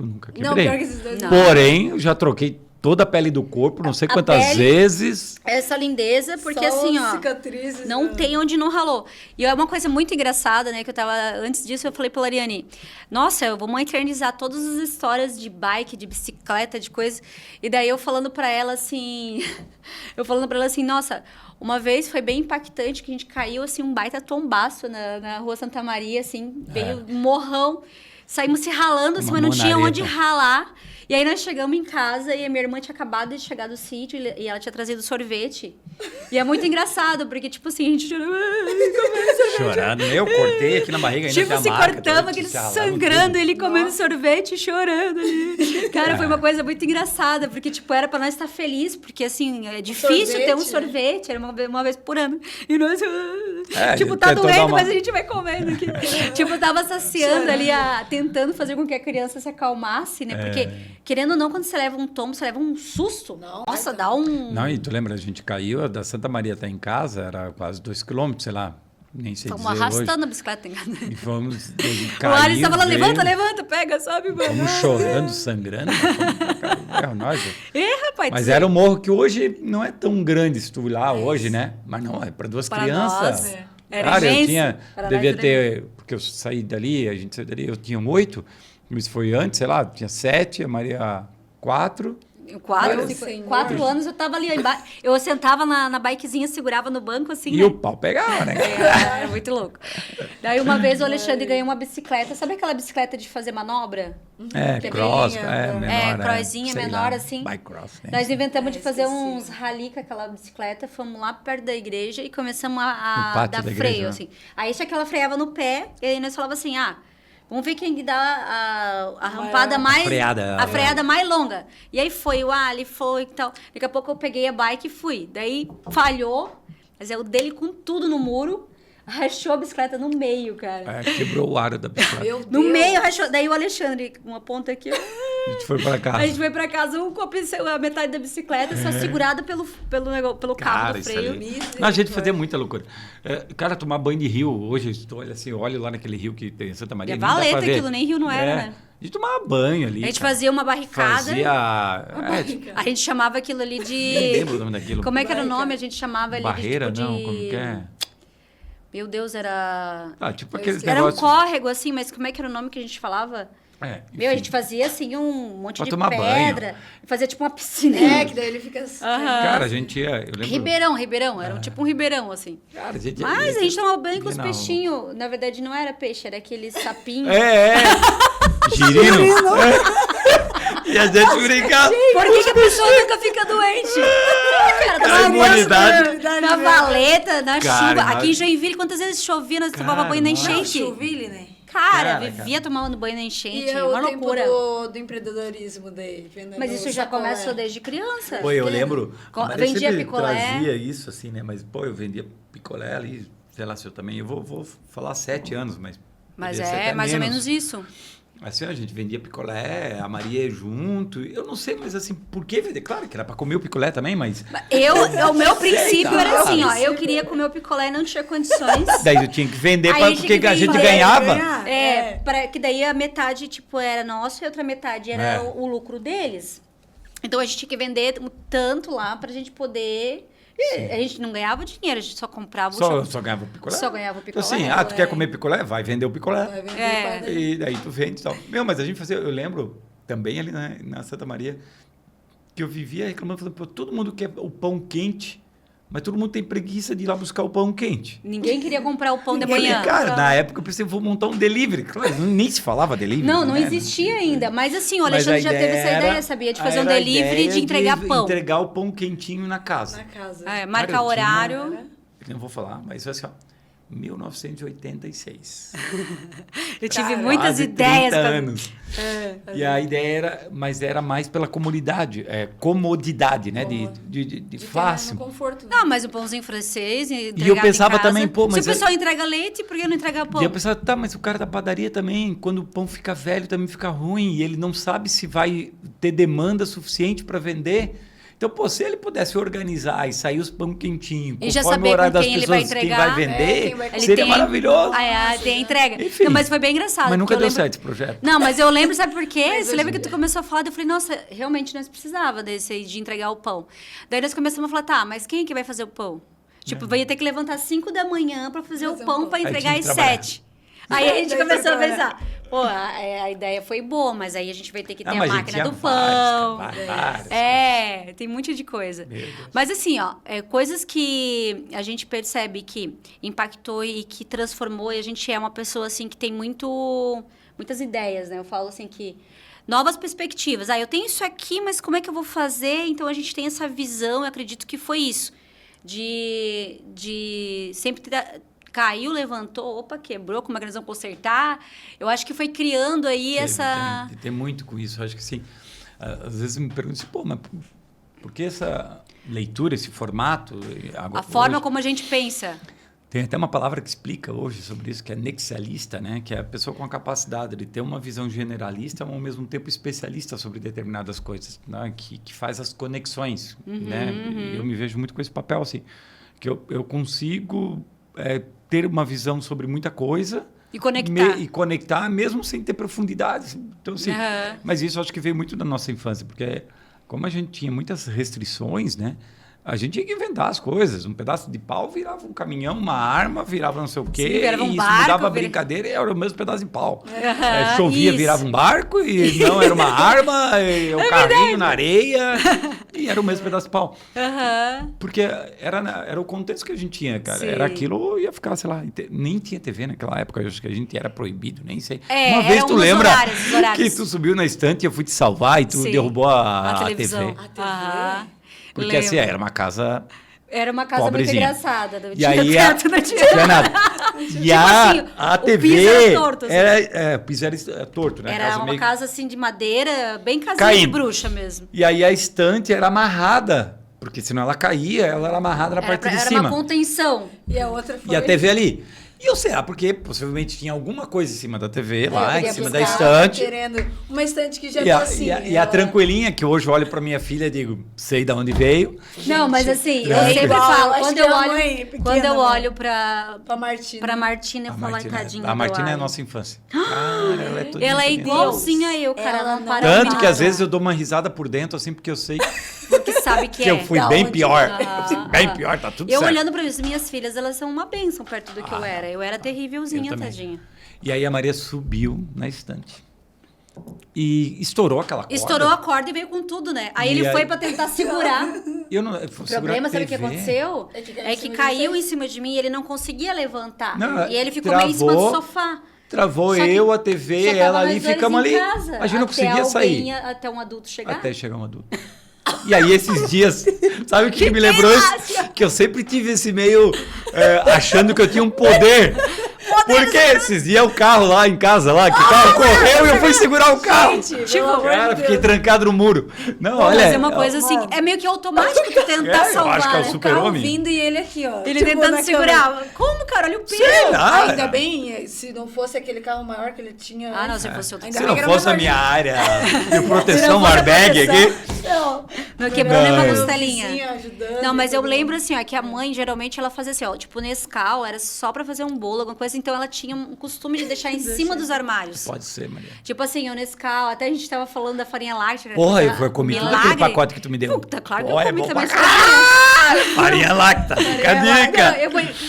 nunca quebrei. Não, pior que esses dois não. Porém, eu já troquei toda a pele do corpo, não sei quantas pele, vezes. Essa lindeza, porque só assim, ó, cicatrizes, não tem onde não ralou. E é uma coisa muito engraçada, né, que eu tava, antes disso eu falei pra Lariane, nossa, eu vou eternizar todas as histórias de bike, de bicicleta, de coisa. E daí eu falando pra ela assim, nossa, uma vez foi bem impactante que a gente caiu, assim, um baita tombaço na Rua Santa Maria, assim, veio um morrão, saímos se ralando, assim, mas não tinha onde ralar. E aí nós chegamos em casa e a minha irmã tinha acabado de chegar do sítio e ela tinha trazido sorvete. E é muito engraçado, porque, tipo assim, a gente chorando. Eu cortei aqui na barriga, ainda tipo, se cortamos, aquele sangrando, ele comendo sorvete e chorando ali. Cara, foi uma coisa muito engraçada, porque, tipo, era pra nós estar felizes, porque, assim, é difícil ter um sorvete, era uma vez por ano. E nós, tipo, tá doendo, mas a gente vai comendo aqui. Tipo, tava saciando ali, tentando fazer com que a criança se acalmasse, né? Porque, querendo ou não, quando você leva um tombo, você leva um susto. Nossa, dá um... Não, e tu lembra, a gente caiu, da Santa Maria até em casa, era quase 2 quilômetros, sei lá. Nem sei Fomos dizer arrastando hoje. a bicicleta em casa. E fomos... O Alisson estava falando, levanta, pega, sobe. Fomos chorando, sangrando. Nós, rapaz. mas era um morro que hoje não é tão grande se tu ir lá hoje, né? Mas não, é para duas crianças. Cara, eu devia ter... Porque eu saí dali, a gente saiu dali, eu tinha 8. Isso foi antes, sei lá, tinha 7, a Maria 4... 4 anos eu tava ali embaixo. Eu sentava na bikezinha, segurava no banco assim. E o pau pegava, né? Era muito louco. Daí uma vez o Alexandre ganhou uma bicicleta. Sabe aquela bicicleta de fazer manobra? Cross, menor. Crossinha, menor, assim. Bike cross, né? Nós inventamos de fazer uns rally com aquela bicicleta. Fomos lá perto da igreja e começamos a dar freio, igreja, assim. Aí tinha que ela freava no pé. E aí nós falava assim, vamos ver quem dá a rampada mais... A freada mais longa. E aí foi o Ali, foi e tal. Daqui a pouco eu peguei a bike e fui. Daí falhou, mas o dele com tudo no muro, rachou a bicicleta no meio, cara. Quebrou o aro da bicicleta. No meio, rachou. Daí o Alexandre, uma ponta aqui... A gente foi pra casa. A gente foi pra casa com a metade da bicicleta, só segurada pelo cabo do freio. A gente fazia muita loucura. Cara, tomar banho de rio, hoje, olho lá naquele rio que tem em Santa Maria. É valeta aquilo, nem rio não era, né? A gente tomava banho ali. A gente fazia uma barricada. A gente chamava aquilo ali de... Nem lembro o nome daquilo. Como é que era o nome? A gente chamava ali Barreira, de... Barreira, não, como que é? Meu Deus, era... tipo aqueles era negócios... um córrego, assim, mas como é que era o nome que a gente falava? Enfim. A gente fazia, assim, um monte de tomar pedra. Banho. Fazia, tipo, uma piscina. Que daí ele fica... Cara, a gente ia... Eu lembro... Ribeirão. Era tipo um ribeirão, assim. Cara, Mas a gente tomava banho com os peixinhos. Na verdade, não era peixe, era aquele sapinho. Girino. E a gente brincava. Por que a pessoa nunca fica doente? Cara, na valeta, na chuva. Aqui em Joinville, quantas vezes chovia, nós tomava banho na enchente. Joinville, né? Cara, vivia tomando banho na enchente. E uma loucura. Do empreendedorismo daí. Mas isso já começou desde criança. Pô, eu lembro. Vendia picolé. Trazia isso assim, né? Mas, eu vendia picolé ali, sei lá se eu também. Eu vou falar 7 anos, mas. Mas mais ou menos isso. Assim, a gente vendia picolé, a Maria junto. Eu não sei, mas assim, por que vender? Claro que era pra comer o picolé também, mas... O meu princípio era assim, eu queria comer o picolé e não tinha condições. Daí eu tinha que vender porque a gente ganhava. Que daí a metade, tipo, era nossa e a outra metade era o lucro deles. Então a gente tinha que vender tanto lá pra gente poder... A gente não ganhava dinheiro, a gente só comprava o Só ganhava o picolé? Só ganhava o picolé. Então, assim, tu quer comer picolé? Vai vender o picolé. Vai vender E daí tu vende e tal. Mas a gente fazia... Eu lembro também ali na Santa Maria que eu vivia reclamando, falando, todo mundo quer o pão quente, mas todo mundo tem preguiça de ir lá buscar o pão quente. Ninguém queria comprar o pão de manhã. Cara, na época eu pensei, vou montar um delivery. Claro, nem se falava delivery. Não existia ainda. Mas assim, o Alexandre já teve essa ideia, sabia? De fazer um delivery de entregar pão. Entregar o pão quentinho na casa. Na casa. Marcar horário. Eu não vou falar, mas assim, 1986. Eu tive muitas ideias. 30 anos. E a ideia era mais pela comodidade, né? De fácil. Conforto, né? Não, mas o pãozinho francês, e eu pensava também, pô, mas... Se o pessoal entrega leite, por que não entrega pão? E eu pensava, tá, mas o cara da padaria também, quando o pão fica velho, também fica ruim, e ele não sabe se vai ter demanda suficiente para vender. Então, pô, se ele pudesse organizar e sair os pão quentinhos, conforme o horário das pessoas, quem vai vender, seria maravilhoso. Tem a entrega. Enfim, não, mas foi bem engraçado. Mas nunca deu certo esse projeto. Não, mas eu lembro, sabe por quê? Você lembra que tu começou a falar? Eu falei, nossa, realmente nós precisava desse aí de entregar o pão. Daí nós começamos a falar, tá, mas quem é que vai fazer o pão? Tipo, vai ter que levantar 5 da manhã para fazer o pão para entregar às 7. Aí a gente começou a pensar, pô, a ideia foi boa, mas aí a gente vai ter que ter a máquina do pão. Tem um monte de coisa. Mas assim, ó, coisas que a gente percebe que impactou e que transformou, e a gente é uma pessoa, assim, que tem muitas ideias, né? Eu falo, assim, que novas perspectivas. Eu tenho isso aqui, mas como é que eu vou fazer? Então, a gente tem essa visão, eu acredito que foi isso, de sempre ter... Caiu, levantou, opa, quebrou, como é que nós vamos consertar? Eu acho que foi criando aí essa... Tem muito com isso, eu acho que sim. Às vezes me perguntam assim, pô, mas por que essa leitura, esse formato? A forma como a gente pensa. Tem até uma palavra que explica hoje sobre isso, que é nexialista, né? Que é a pessoa com a capacidade de ter uma visão generalista, mas ao mesmo tempo especialista sobre determinadas coisas, né? Que faz as conexões, né? Eu me vejo muito com esse papel, assim, que eu consigo... ter uma visão sobre muita coisa e conectar. E conectar mesmo sem ter profundidade. Então, assim, mas isso eu acho que veio muito da nossa infância, porque como a gente tinha muitas restrições, né? A gente tinha que inventar as coisas. Um pedaço de pau virava um caminhão, uma arma virava não sei o quê. Virava um e isso barco, mudava a brincadeira e era o mesmo pedaço de pau. Chovia, virava um barco e não era uma arma, e o carrinho na areia e era o mesmo pedaço de pau. Porque era o contexto que a gente tinha, cara. Sim. Era aquilo, ia ficar, sei lá, nem tinha TV naquela época, eu acho que a gente era proibido, nem sei. Uma vez tu lembra horários. Que tu subiu na estante e eu fui te salvar e tu derrubou a televisão. A TV. Porque assim, era uma casa... Era uma casa pobrezinha. Muito engraçada. Não tinha teto, não tinha nada. E a TV... O piso era torto. Assim. O piso era torto, né? Era uma casa assim de madeira, bem casinha de bruxa mesmo. E aí a estante era amarrada. Porque senão ela caía, ela era amarrada na parte de cima. Era uma contenção. E a outra foi... E a TV ali. E eu sei lá, porque possivelmente tinha alguma coisa em cima da TV, lá em cima da estante. Querendo uma estante que já tá assim. E a tranquilinha, que hoje eu olho pra minha filha e digo, sei de onde veio. Não, mas assim, eu sempre falo, quando eu olho pra Martina, eu falo, tadinha. A Martina é a nossa infância. Cara, ela é igualzinha a eu, cara. Ela não para tanto que às vezes eu dou uma risada por dentro, assim, porque eu sei porque sabe que eu fui bem pior. Bem pior, tá tudo certo. Eu olhando pra minhas filhas, elas são uma bênção perto do que eu era. Eu era terrívelzinha, tadinha. E aí a Maria subiu na estante. E estourou aquela corda. Estourou a corda e veio com tudo, né? Aí ele foi pra tentar segurar. O problema, sabe o que aconteceu? É que caiu em cima de mim e ele não conseguia levantar. E ele ficou meio em cima do sofá. Travou a TV, ela ali, ficamos ali. A gente não conseguia sair. Até um adulto chegar? Até chegar um adulto. E aí, esses dias, sabe o que me lembrou isso? Que eu sempre tive esse meio achando que eu tinha um poder. Porque esses dias o carro lá em casa, lá, que o carro correu e eu fui segurar o carro. Cara, fiquei trancado no muro. Não, olha. Mas é uma coisa assim, é meio que automático tu tentar salvar. Eu acho que é o super-homem. Vindo e ele aqui, ó. Ele tentando segurar. Como, cara? Olha o peso. Ainda bem, se não fosse aquele carro maior que ele tinha. Não, se fosse outro carro. Se não fosse a minha área de proteção, airbag aqui. Não quebrou nem uma costelinha. Não, mas eu lembro assim, ó, que a mãe geralmente ela fazia assim, ó, tipo Nescau, era só pra fazer um bolo, alguma coisa, então ela tinha um costume de deixar em cima dos armários. Pode ser, Maria. Tipo assim, o Nescau, até a gente tava falando da farinha láctea. Porra, eu comi todo aquele pacote que tu me deu. Puta, claro que eu comi também. Farinha láctea, fica a dica.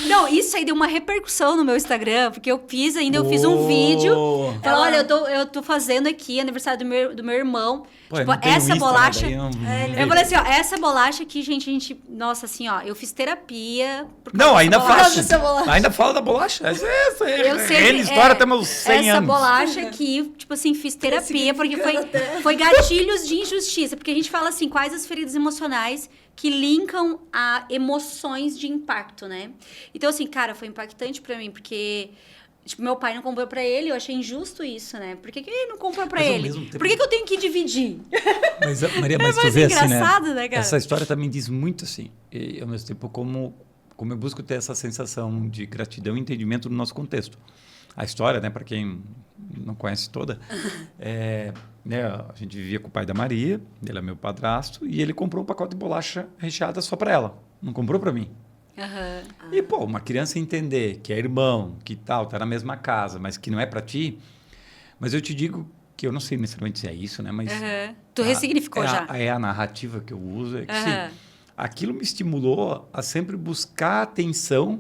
Não, isso aí deu uma repercussão no meu Instagram, porque eu fiz um vídeo. Falei, olha, eu tô fazendo aqui aniversário do meu irmão. Pô, tipo, essa bolacha. Eu falei assim, ó, essa bolacha aqui, gente, nossa, assim, ó, eu fiz terapia. Não, ainda faço. Ainda falo da bolacha. Essa é história até meus 100 anos. Essa bolacha aqui, tipo assim, fiz terapia, porque foi gatilhos de injustiça. Porque a gente fala assim, quais as feridas emocionais que linkam a emoções de impacto, né? Então, assim, cara, foi impactante pra mim, porque... Tipo, meu pai não comprou pra ele, eu achei injusto isso, né? Por que ele não comprou pra ele? Tempo... Por que eu tenho que dividir? Mas, Maria, mas tu vê assim, né, cara? Essa história também diz muito, assim. E, ao mesmo tempo, como eu busco ter essa sensação de gratidão e entendimento no nosso contexto. A história, né, para quem não conhece toda, né, a gente vivia com o pai da Maria, ele é meu padrasto, e ele comprou um pacote de bolacha recheada só para ela. Não comprou para mim. E, pô, uma criança entender que é irmão, que tal, tá na mesma casa, mas que não é para ti. Mas eu te digo que eu não sei necessariamente se é isso, né? Mas tu ressignificou já. É a narrativa que eu uso. É que, sim, aquilo me estimulou a sempre buscar atenção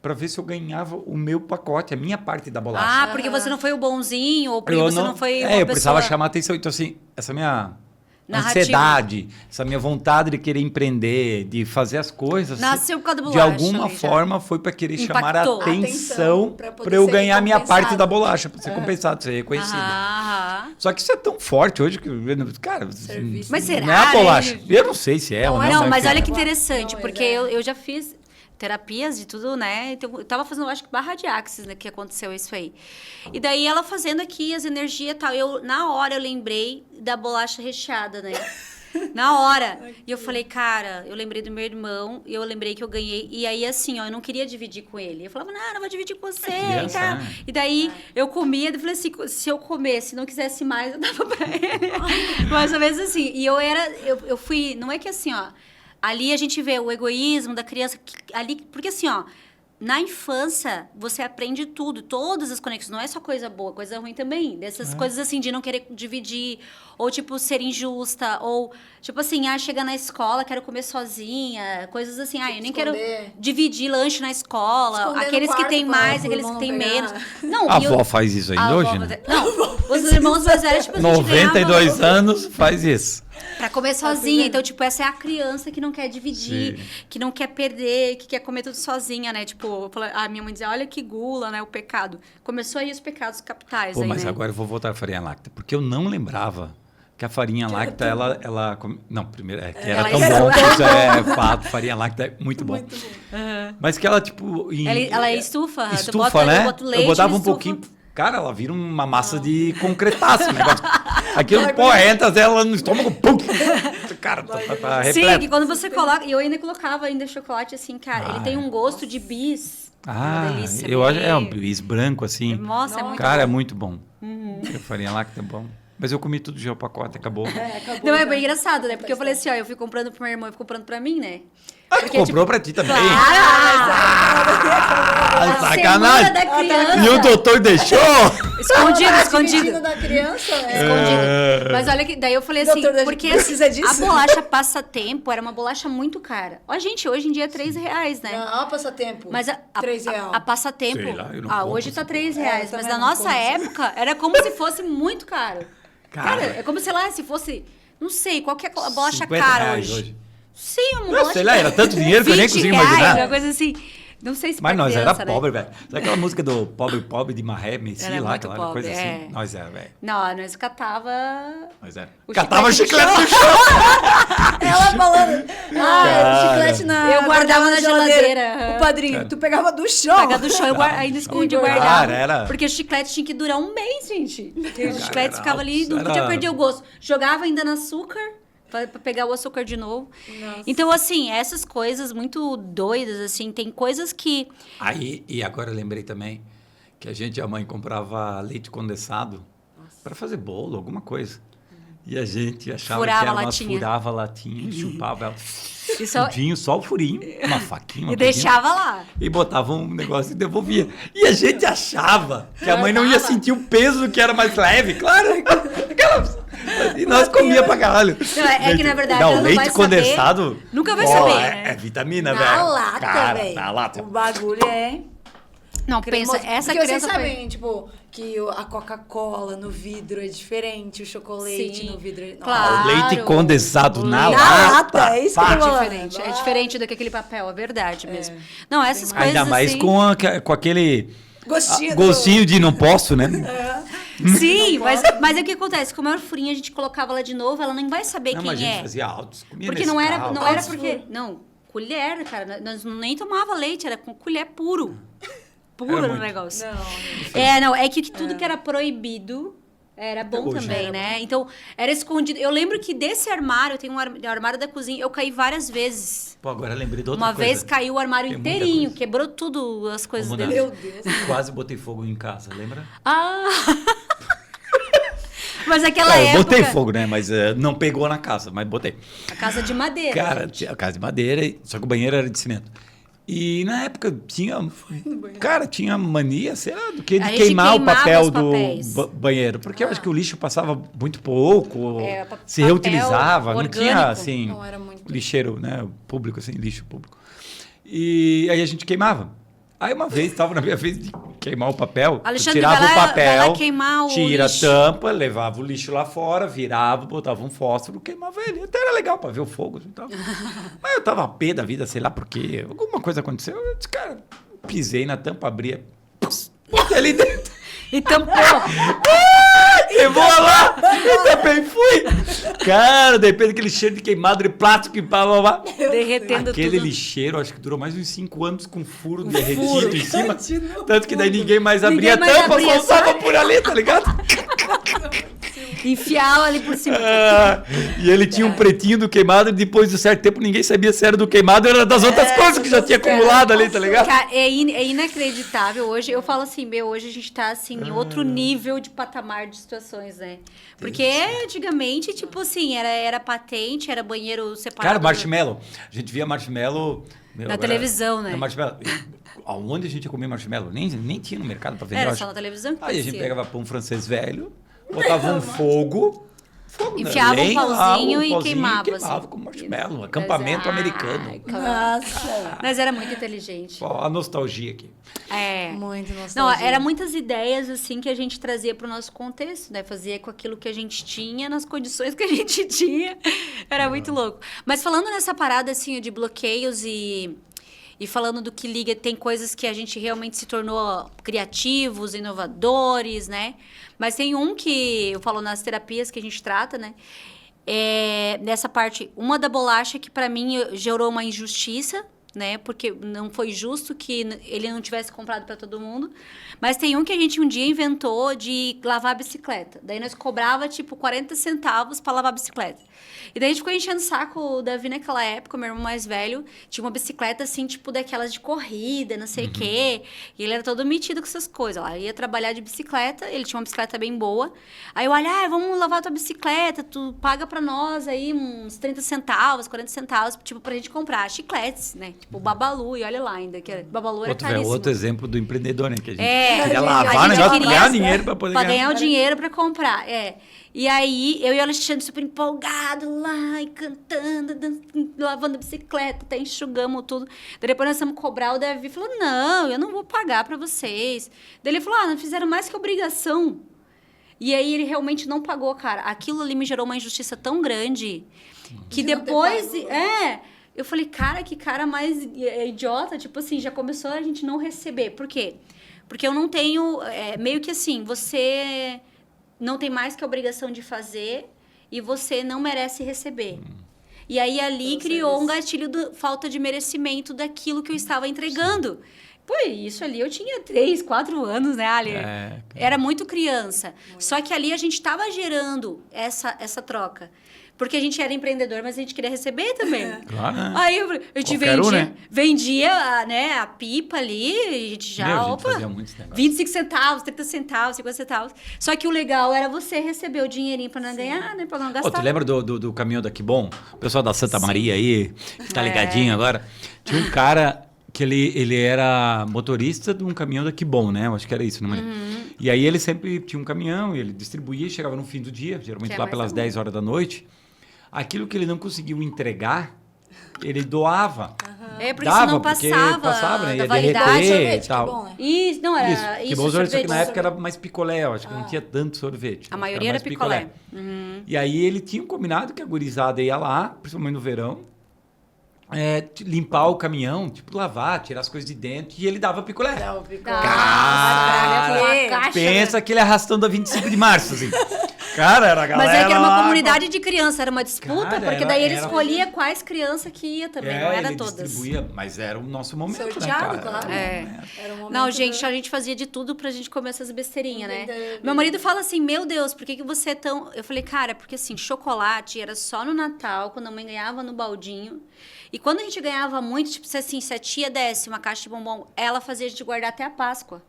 para ver se eu ganhava o meu pacote, a minha parte da bolacha. Ah, porque você não foi o bonzinho, ou porque você não foi uma eu pessoa... precisava chamar atenção. Então, assim, essa minha... ansiedade, essa minha vontade de querer empreender, de fazer as coisas, nasceu por causa da bolacha, de alguma forma foi para querer chamar a atenção para eu ganhar a minha parte da bolacha, para ser compensado, ser reconhecido. Só que isso é tão forte hoje que, cara, mas será? Não é a bolacha. Eu não sei se é ou não. Não, mas olha que interessante, porque eu já fiz terapias de tudo, né? Então, eu tava fazendo, acho que barra de axis, né? Que aconteceu isso aí. E daí, ela fazendo aqui as energias e tal. Na hora, eu lembrei da bolacha recheada, né? Na hora. E eu falei, cara, eu lembrei do meu irmão, e eu lembrei que eu ganhei. E aí, assim, ó, eu não queria dividir com ele. Eu falava, não vou dividir com você. E daí, eu comia, eu falei assim, se eu comesse, não quisesse mais, eu dava pra ele. Mais ou menos assim. E eu fui, não é que assim, ó, ali a gente vê o egoísmo da criança, ali, porque assim, ó, na infância, você aprende tudo, todas as conexões, não é só coisa boa, coisa ruim também, dessas coisas assim, de não querer dividir, ou tipo, ser injusta, ou tipo assim, chega na escola, quero comer sozinha, coisas assim, eu nem quero dividir lanche na escola, aqueles que têm mais, aqueles que têm menos. Não, a avó faz isso ainda hoje, né? Não, os irmãos mais velhos, tipo, 92 anos faz isso. Pra comer sozinha. Então, tipo, essa é a criança que não quer dividir, que não quer perder, que quer comer tudo sozinha, né? Tipo, a minha mãe dizia, olha que gula, né? O pecado. Começou aí os pecados capitais. Pô, aí, mas né? agora eu vou voltar à farinha láctea, porque eu não lembrava que a farinha láctea, ela... Não, primeiro, que era tão bom, isso é fato, farinha láctea é muito bom. Muito bom. Mas que ela, tipo... Ela é estufa. Estufa, né? Leite, eu botava um pouquinho... Cara, ela vira uma massa de concretaço, negócio. Aquilo, pô, entra ela no estômago, pum! Cara, tá repleto. Sim, que quando você coloca... E eu ainda colocava chocolate assim, cara. Ele tem um gosto de bis. Uma delícia. Eu acho, um bis branco, assim. Nossa, é muito cara, bom. É muito bom. A farinha láctea é bom. Mas eu comi tudo já, o pacote, acabou. Acabou. Não, é bem engraçado, né? Porque eu falei assim, eu fui comprando pro meu irmão, eu fui comprando pra mim, né? Porque, comprou pra ti também? Sacanagem! Da criança. E o doutor deixou? Escondido. Da criança, Escondido. Mas olha que, daí eu falei assim, porque a bolacha passatempo era uma bolacha muito cara. Ó, gente, hoje em dia é R$3, né? Não, passatempo. Mas R$3. A passatempo, hoje tá R$3. Mas na nossa época, era como se fosse muito caro. Cara, é como, sei lá, se fosse, não sei, qualquer bolacha cara hoje. Sim, uma bolacha. Sei lá, era tanto dinheiro que eu nem consigo imaginar. Uma coisa assim. Não sei se mas nós criança, era pobre, velho. Sabe aquela música do pobre de Marré, Messi lá, aquela pobre, coisa assim? Nós era, velho. Não, nós catava... Nós era. Catava chiclete no chão! Ela falando... o chiclete eu guardava na geladeira. O padrinho, tu pegava do chão. Pegava do chão, eu ainda escondia e guardava. Era. Porque o chiclete tinha que durar um mês, gente. O chiclete ficava ali, não podia perder o gosto. Jogava ainda no açúcar... Pra pegar o açúcar de novo. Nossa. Então, assim, essas coisas muito doidas, assim, tem coisas que... Aí, e agora eu lembrei também que a mãe comprava leite condensado para fazer bolo, alguma coisa. E a gente achava que furava a latinha, chupava ela. Tudinho, só o furinho, uma faquinha. E deixava lá. E botava um negócio e devolvia. E a gente achava que a mãe não ia sentir o peso do que era mais leve, claro. E nós comia pra caralho. Não, que na verdade não, ela leite não vai condensado. Saber. Nunca vai saber. Né? É vitamina, velho. Na lata, velho. Na lata. O bagulho é... Não, pensa, essa porque criança vocês sabem, tipo, que a Coca-Cola no vidro é diferente, o chocolate no vidro é... Claro. O leite condensado na lata. É isso que eu tô diferente. É diferente do que aquele papel, é verdade mesmo. Não, essas coisas ainda mais assim... com aquele... Gostinho de não posso, né? Sim, mas é o que acontece? Como era furinha, a gente colocava ela de novo, ela nem vai saber quem mas a gente é. fazia altos, comia porque não era porque... Não, colher, cara. Nós nem tomava leite, era com colher puro. Puro no negócio. Não. É que tudo que era proibido... Era bom também, né? Então, era escondido. Eu lembro que desse armário, tem um armário da cozinha, eu caí várias vezes. Pô, agora lembrei de outra coisa. Uma vez caiu o armário inteirinho, quebrou tudo, as coisas dele. Meu Deus. Quase botei fogo em casa, lembra? Mas aquela época... Eu botei fogo, né? Mas não pegou na casa, mas botei. A casa de madeira. Cara, a casa de madeira, só que o banheiro era de cimento. E na época tinha mania, sei lá, de queimar o papel do banheiro. Porque eu acho que o lixo passava muito pouco, se reutilizava, orgânico. Não tinha, assim, não era muito lixeiro, né, público, assim, lixo público. E aí a gente queimava. Aí uma vez, estava na minha vez de queimar o papel, Alexandre, tirava o papel, vai lá queimar o tira lixo. a tampa, levava o lixo lá fora, virava, botava um fósforo, queimava ele. Até era legal para ver o fogo e tal. Mas eu tava a pé da vida, sei lá por quê. Alguma coisa aconteceu. Eu disse, cara, pisei na tampa, abria, botei ali dentro. E tampou. Queimou lá, eu também fui. Cara, de repente aquele cheiro de queimado de plástico e pá. Derretendo aquele tudo. lixeiro, acho que durou mais uns 5 anos com furo derretido em cima. Tanto que daí ninguém mais abria a tampa, soltava por ali, tá ligado? Enfiava ali por cima. E ele tinha um pretinho do queimado e depois de um certo tempo ninguém sabia se era do queimado ou era das outras coisas que já tinha acumulado ali, tá ligado? Cara, é inacreditável hoje. Eu falo assim, hoje a gente tá assim, em outro nível de patamar de situações, né? Porque antigamente, tipo assim, era patente, era banheiro separado. Cara, marshmallow. A gente via marshmallow... Na televisão, né? Marshmallow. Aonde a gente ia comer marshmallow? Nem tinha no mercado pra vender. Era só na televisão que Aí a gente pegava pão francês velho, botava um fogo, enfiava lenha, um pauzinho e queimava assim. Com marshmallow, acampamento americano. Nossa. Mas era muito inteligente. Ó, a nostalgia aqui. Muito nostalgia. Não, era muitas ideias assim que a gente trazia para o nosso contexto, né? Fazia com aquilo que a gente tinha, nas condições que a gente tinha. Era muito louco. Mas falando nessa parada assim de bloqueios e falando do que liga, tem coisas que a gente realmente se tornou criativos, inovadores, né? Mas tem um que eu falo nas terapias que a gente trata, né? Nessa parte, uma da bolacha que para mim gerou uma injustiça, né? Porque não foi justo que ele não tivesse comprado para todo mundo. Mas tem um que a gente um dia inventou de lavar a bicicleta. Daí nós cobrava, tipo, 40 centavos para lavar a bicicleta. E daí a gente ficou enchendo o saco. O Davi, naquela época, meu irmão mais velho, tinha uma bicicleta, assim, tipo, daquelas de corrida, não sei o quê. E ele era todo metido com essas coisas. Lá, ia trabalhar de bicicleta, ele tinha uma bicicleta bem boa. Aí eu olhava, vamos lavar a tua bicicleta, tu paga pra nós aí uns 30 centavos, 40 centavos, tipo, pra gente comprar chicletes, né? Tipo, Babalu, e olha lá ainda, que Babalu era caríssimo. Outro exemplo do empreendedor, né? Que a gente queria lavar o negócio, ganhar dinheiro pra poder ganhar o dinheiro pra comprar, E aí, eu e o Alexandre super empolgado lá, e cantando, lavando a bicicleta, até enxugamos tudo. Daí depois nós fomos cobrar, o Davi falou, não, eu não vou pagar pra vocês. Daí ele falou, não fizeram mais que obrigação. E aí ele realmente não pagou, cara. Aquilo ali me gerou uma injustiça tão grande, que depois... Eu falei, cara, que cara mais idiota. Tipo assim, já começou a gente não receber. Por quê? Porque eu não tenho... meio que assim, você não tem mais que a obrigação de fazer e você não merece receber. E aí ali criou um gatilho de falta de merecimento daquilo que eu estava entregando. Pô, isso ali eu tinha 3, 4 anos, né, Ali? Era muito criança. Só que ali a gente estava gerando essa troca. Porque a gente era empreendedor, mas a gente queria receber também. Claro. Aí a gente vendia a pipa ali, a gente já, a gente fazia muitos negócios. 25 centavos, 30 centavos, 50 centavos. Só que o legal era você receber o dinheirinho pra não ganhar, né? Pra não gastar. Tu lembra do caminhão da Kibon? O pessoal da Santa Maria aí, que tá ligadinho agora. Tinha um cara que ele era motorista de um caminhão da Kibon, né? Eu acho que era isso, não é? E aí ele sempre tinha um caminhão e ele distribuía, chegava no fim do dia, geralmente lá pelas 10 horas da noite. Aquilo que ele não conseguiu entregar, ele doava. Porque senão passava, né? da Ia validade. derreter e tal. Que bom, né? Isso, não, era isso. Que sorvete, que na época era mais picolé, eu acho que não tinha tanto sorvete. A maioria era picolé. E aí ele tinha um combinado que a gurizada ia lá, principalmente no verão, limpar o caminhão, tipo, lavar, tirar as coisas de dentro, e ele dava picolé. Cara, pensa aquele arrastando a 25 de março, assim. Cara, era a galera... Mas é que era uma comunidade de criança, era uma disputa, Cara, porque daí ele escolhia quais crianças que ia também, não era ele todas. Distribuía, mas era o nosso momento, sorteado, né, cara? claro. Era um momento não, gente, a gente fazia de tudo pra gente comer essas besteirinhas, né? Meu marido fala assim, meu Deus, por que você é tão... Eu falei, cara, porque assim, chocolate era só no Natal, quando a mãe ganhava no baldinho. E quando a gente ganhava muito, tipo assim, se a tia desse uma caixa de bombom, ela fazia a gente guardar até a Páscoa.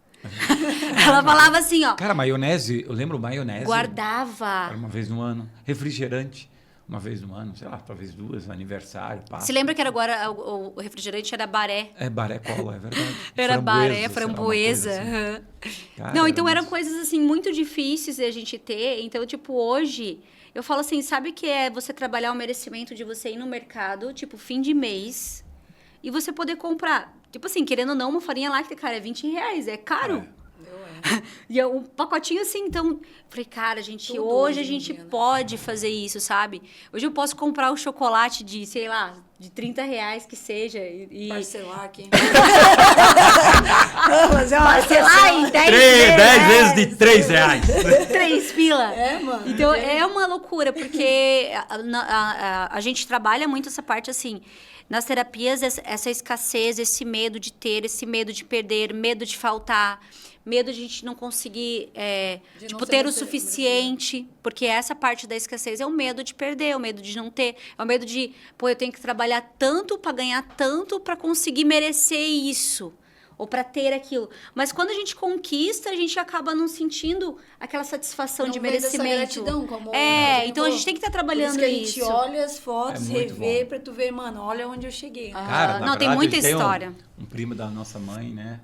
Ela falava assim, ó. Cara, maionese, eu lembro maionese. Guardava. Era uma vez no ano. Refrigerante, uma vez no ano, sei lá, talvez duas, aniversário, Páscoa. Você lembra que era agora o refrigerante era Baré? Baré cola, é verdade. Era Baré, framboesa. Assim. Cara, não, então eram coisas assim muito difíceis de a gente ter. Então, tipo, hoje, eu falo assim, sabe o que é você trabalhar o merecimento de você ir no mercado, tipo, fim de mês, e você poder comprar. Tipo assim, querendo ou não, uma farinha láctea, cara, é R$20, é caro. E um pacotinho assim, então... Falei, cara, gente, tudo hoje a gente pode fazer isso, sabe? Hoje eu posso comprar o chocolate de, sei lá, de R$30 que seja e... Parcelar aqui. Parcelar em 10 vezes. 10 vezes de R$3. 3 pila. Mano. Então, é uma loucura, porque a gente trabalha muito essa parte, assim... Nas terapias, essa escassez, esse medo de ter, esse medo de perder, medo de faltar, medo de a gente não conseguir ter o suficiente. Porque essa parte da escassez é o medo de perder, é o medo de não ter, é o medo de, eu tenho que trabalhar tanto para ganhar tanto para conseguir merecer isso. Ou para ter aquilo. Mas quando a gente conquista, a gente acaba não sentindo aquela satisfação não de merecimento. Essa gratidão, como então a gente tem que estar trabalhando isso. Por isso que a gente olha as fotos, revê, para tu ver, mano, olha onde eu cheguei. Cara, não, tem muita história. Um primo da nossa mãe, né?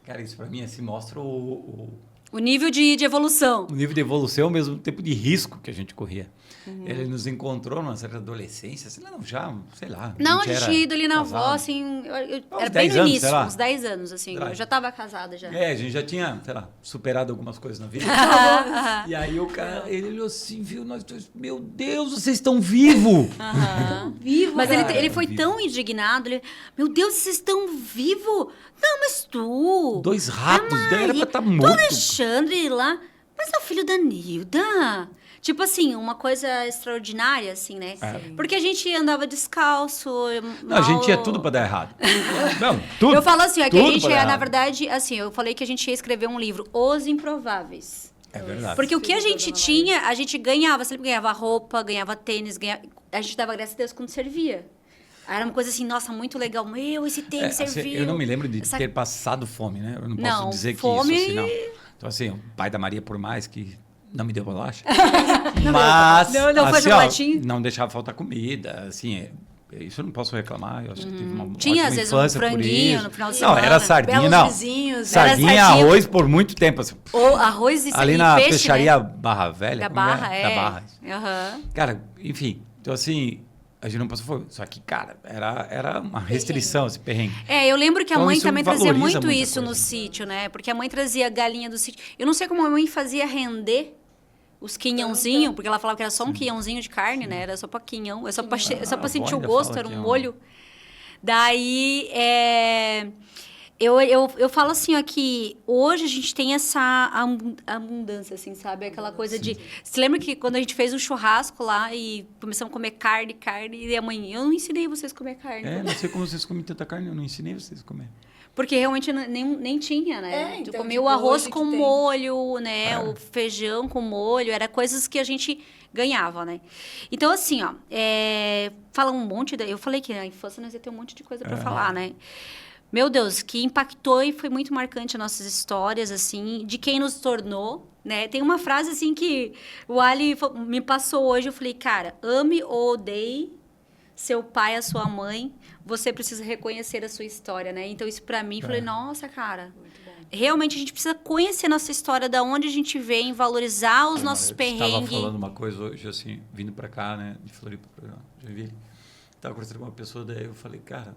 Cara, isso para mim assim, mostra o nível de evolução. O nível de evolução, ao mesmo tempo de risco que a gente corria. Ele nos encontrou numa certa adolescência, sei lá. Não, a gente tinha ido ali na avó, assim, era bem no início, uns 10 anos, assim, eu já estava casada já. A gente já tinha, sei lá, superado algumas coisas na vida. E aí o cara, ele olhou assim, viu nós dois, meu Deus, vocês estão vivos! Vivo, mas ele foi tão indignado, meu Deus, vocês estão vivos? Não, mas tu... 2 ratos, daí era pra estar morto. O Alexandre lá, mas é o filho da Nilda... Tipo assim, uma coisa extraordinária, assim, né? Porque a gente andava descalço. Não, a gente ia tudo pra dar errado. Não, tudo. Eu falo assim, que a gente ia, na verdade, assim, eu falei que a gente ia escrever um livro, Os Improváveis. É verdade. Porque o que a gente tinha, a gente ganhava, sempre ganhava roupa, ganhava tênis, a gente dava graças a Deus quando servia. Era uma coisa assim, nossa, muito legal. Esse tênis serviu. Eu não me lembro de ter passado fome, né? Eu não posso dizer fome... que isso, assim, não. Então, assim, o pai da Maria, por mais que não me deu bolacha, mas não foi chocolatinho? Não deixava faltar comida, assim, isso eu não posso reclamar. Eu acho que teve uma tinha, às vezes, um franguinho no final de semana. Não, era sardinha, belos não. Vizinhos, sardinha e arroz por muito tempo. Assim. Ou arroz e ali na peixe, peixaria né? Barra Velha. Da Barra, Da Barra. Uhum. Cara, enfim, então assim... A gente não passou fome. Só que, cara, era uma restrição, esse perrengue. Eu lembro que a mãe também trazia muito isso coisa. No sítio, né? Porque a mãe trazia galinha do sítio. Eu não sei como a mãe fazia render os quinhãozinhos, porque ela falava que era só um quinhãozinho de carne, né? Era só pra quinhão, só pra sentir o gosto, era um molho. Daí, eu falo assim, ó, que hoje a gente tem essa abundância, assim, sabe? Aquela coisa de... Você lembra que quando a gente fez um churrasco lá e começamos a comer carne, e a mãe, eu não ensinei vocês a comer carne. Não sei como vocês comem tanta carne, eu não ensinei vocês a comer. Porque realmente nem tinha, né? Então, tu comia o arroz com molho, né? O feijão com molho, era coisas que a gente ganhava, né? Então, assim, ó, fala um monte... Eu falei que na infância nós ia ter um monte de coisa pra falar, né? Meu Deus, que impactou e foi muito marcante as nossas histórias, assim, de quem nos tornou, né? Tem uma frase, assim, que o Ali me passou hoje, eu falei, cara, ame ou odeie seu pai, a sua mãe, você precisa reconhecer a sua história, né? Então, isso pra mim, falei, nossa, cara, realmente a gente precisa conhecer nossa história, da onde a gente vem, valorizar os nossos perrengues. Eu estava falando uma coisa hoje, assim, vindo pra cá, né, de Floripa pra Joinville, estava conversando com uma pessoa, daí eu falei, cara,